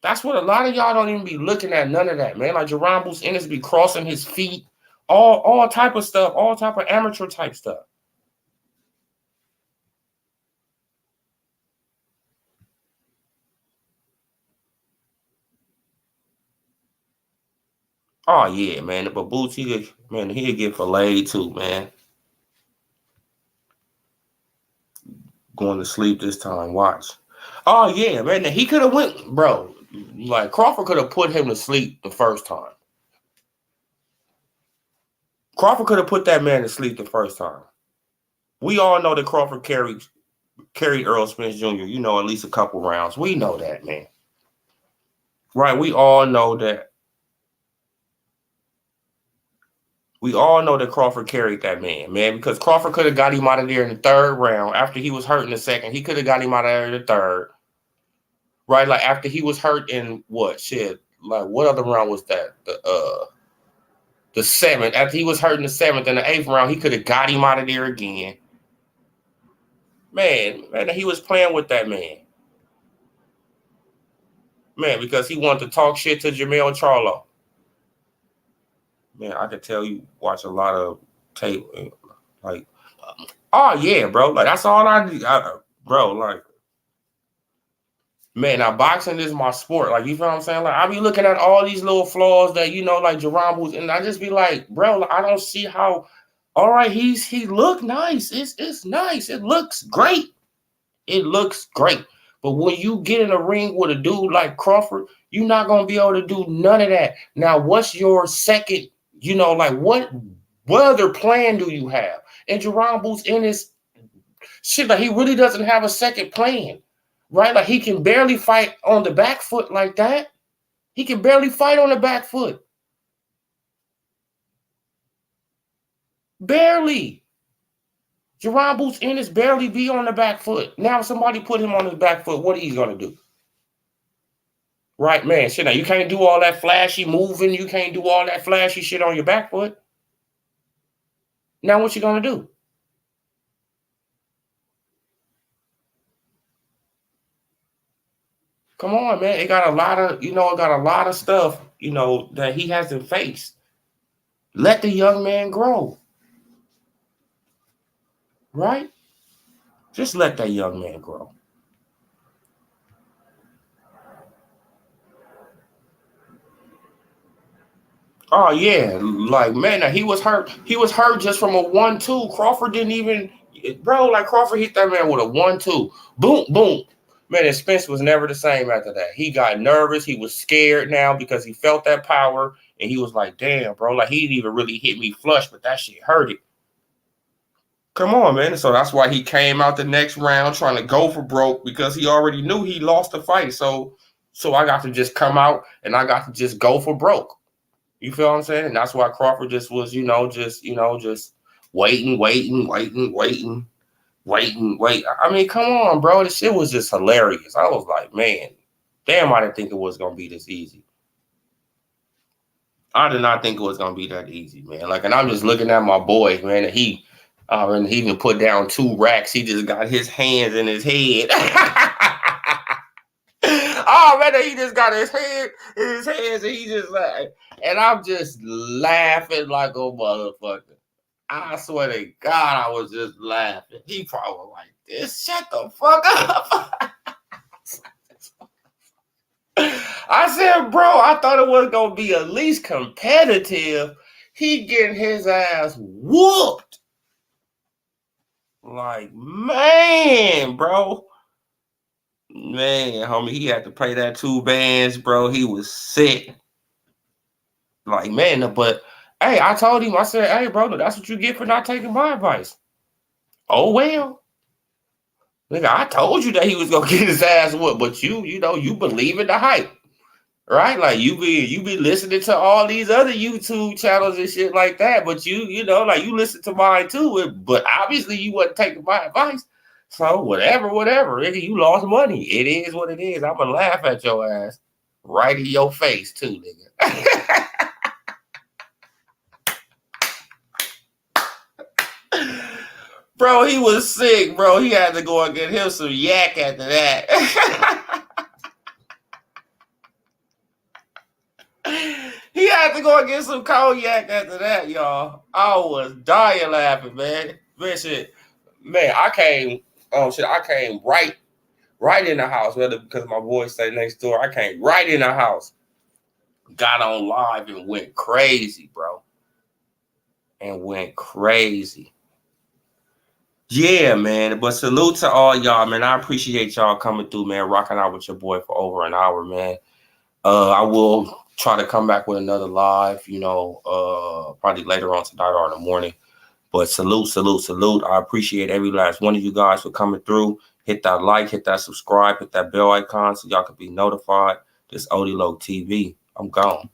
That's what a lot of y'all don't even be looking at. None of that, man. Like Jerron Boots Ennis be crossing his feet. All type of stuff, all type of amateur type stuff. Oh yeah, man. But Boots, he'll get filleted too, man. Going to sleep this time. Watch. Oh yeah, man. He could have went, bro. Like Crawford could have put him to sleep the first time. Crawford could have put that man to sleep the first time. We all know that Crawford carried Earl Spence Jr., at least a couple rounds. We know that, man. Right? We all know that. We all know that Crawford carried that man, because Crawford could have got him out of there in the 3rd round. After he was hurt in the 2nd, he could have got him out of there in the 3rd. Right? Like after he was hurt in what? Shit. Like what other round was that? The 7th. After he was hurt in the 7th and the 8th round, he could have got him out of there again. Man, he was playing with that man. Man, because he wanted to talk shit to Jermell Charlo. Man, I could tell you watch a lot of tape. Like, oh yeah, bro. Like that's all bro. Like, man, now boxing is my sport. Like, you feel what I'm saying? Like, I be looking at all these little flaws that like Jerron Boots, and I just be like, bro, I don't see how. All right, he look nice. It's nice. It looks great. It looks great. But when you get in a ring with a dude like Crawford, you're not gonna be able to do none of that. Now, what's your second? Like what other plan do you have? And Jerron Boots in his shit, like he really doesn't have a second plan, right? Like he can barely fight on the back foot like that. He can barely fight on the back foot. Barely. Jerron Boots Ennis barely be on the back foot. Now, if somebody put him on his back foot, what are you going to do? Right, man. Shit, now you can't do all that flashy moving. You can't do all that flashy shit on your back foot. Now, what you going to do? Come on, man. It got a lot of, stuff, that he hasn't faced. Let the young man grow. Right? Just let that young man grow. Oh yeah, like man, he was hurt. He was hurt just from a 1-2. Crawford didn't even, bro. Like Crawford hit that man with a 1-2. Boom, boom. Man, and Spence was never the same after that. He got nervous. He was scared now because he felt that power, and he was like, "Damn, bro! Like he didn't even really hit me flush, but that shit hurt it." Come on, man. So that's why he came out the next round trying to go for broke, because he already knew he lost the fight. So I got to just come out and I got to just go for broke. You feel what I'm saying? And that's why Crawford just was, just waiting. I mean, come on, bro. This shit was just hilarious. I was like, man, damn, I didn't think it was gonna be this easy. I did not think it was gonna be that easy, man. Like, and I'm just looking at my boy, man, and he even put down 2 racks. He just got his hands in his head. Oh man, he just got his head in his hands, and he just like, and I'm just laughing like a motherfucker. I swear to God, I was just laughing. He probably was like, "This, shut the fuck up." I said, bro, I thought it was gonna be at least competitive. He getting his ass whooped. Like, man, bro. Man, homie, he had to pay that 2 bands, bro. He was sick. Like, man, but hey, I told him, I said, hey, bro, that's what you get for not taking my advice. Oh, well. Nigga, I told you that he was gonna get his ass whooped, but you believe in the hype. Right? Like you be listening to all these other YouTube channels and shit like that, but you listen to mine too, but obviously you wasn't taking my advice. So whatever, nigga, you lost money. It is what it is. I'm gonna laugh at your ass right in your face too, nigga. Bro, he was sick, bro. He had to go and get him some yak after that. He had to go and get some cognac after that, y'all. I was dying laughing, man. Man, I came right in the house, whether because my boy stayed next door. I came right in the house, got on live and went crazy, bro. And went crazy. Yeah, man. But salute to all y'all, man. I appreciate y'all coming through, man, rocking out with your boy for over an hour, man. I will try to come back with another live, probably later on tonight or in the morning. But salute. I appreciate every last one of you guys for coming through. Hit that like, hit that subscribe, hit that bell icon so y'all can be notified. This Odilo TV. I'm gone.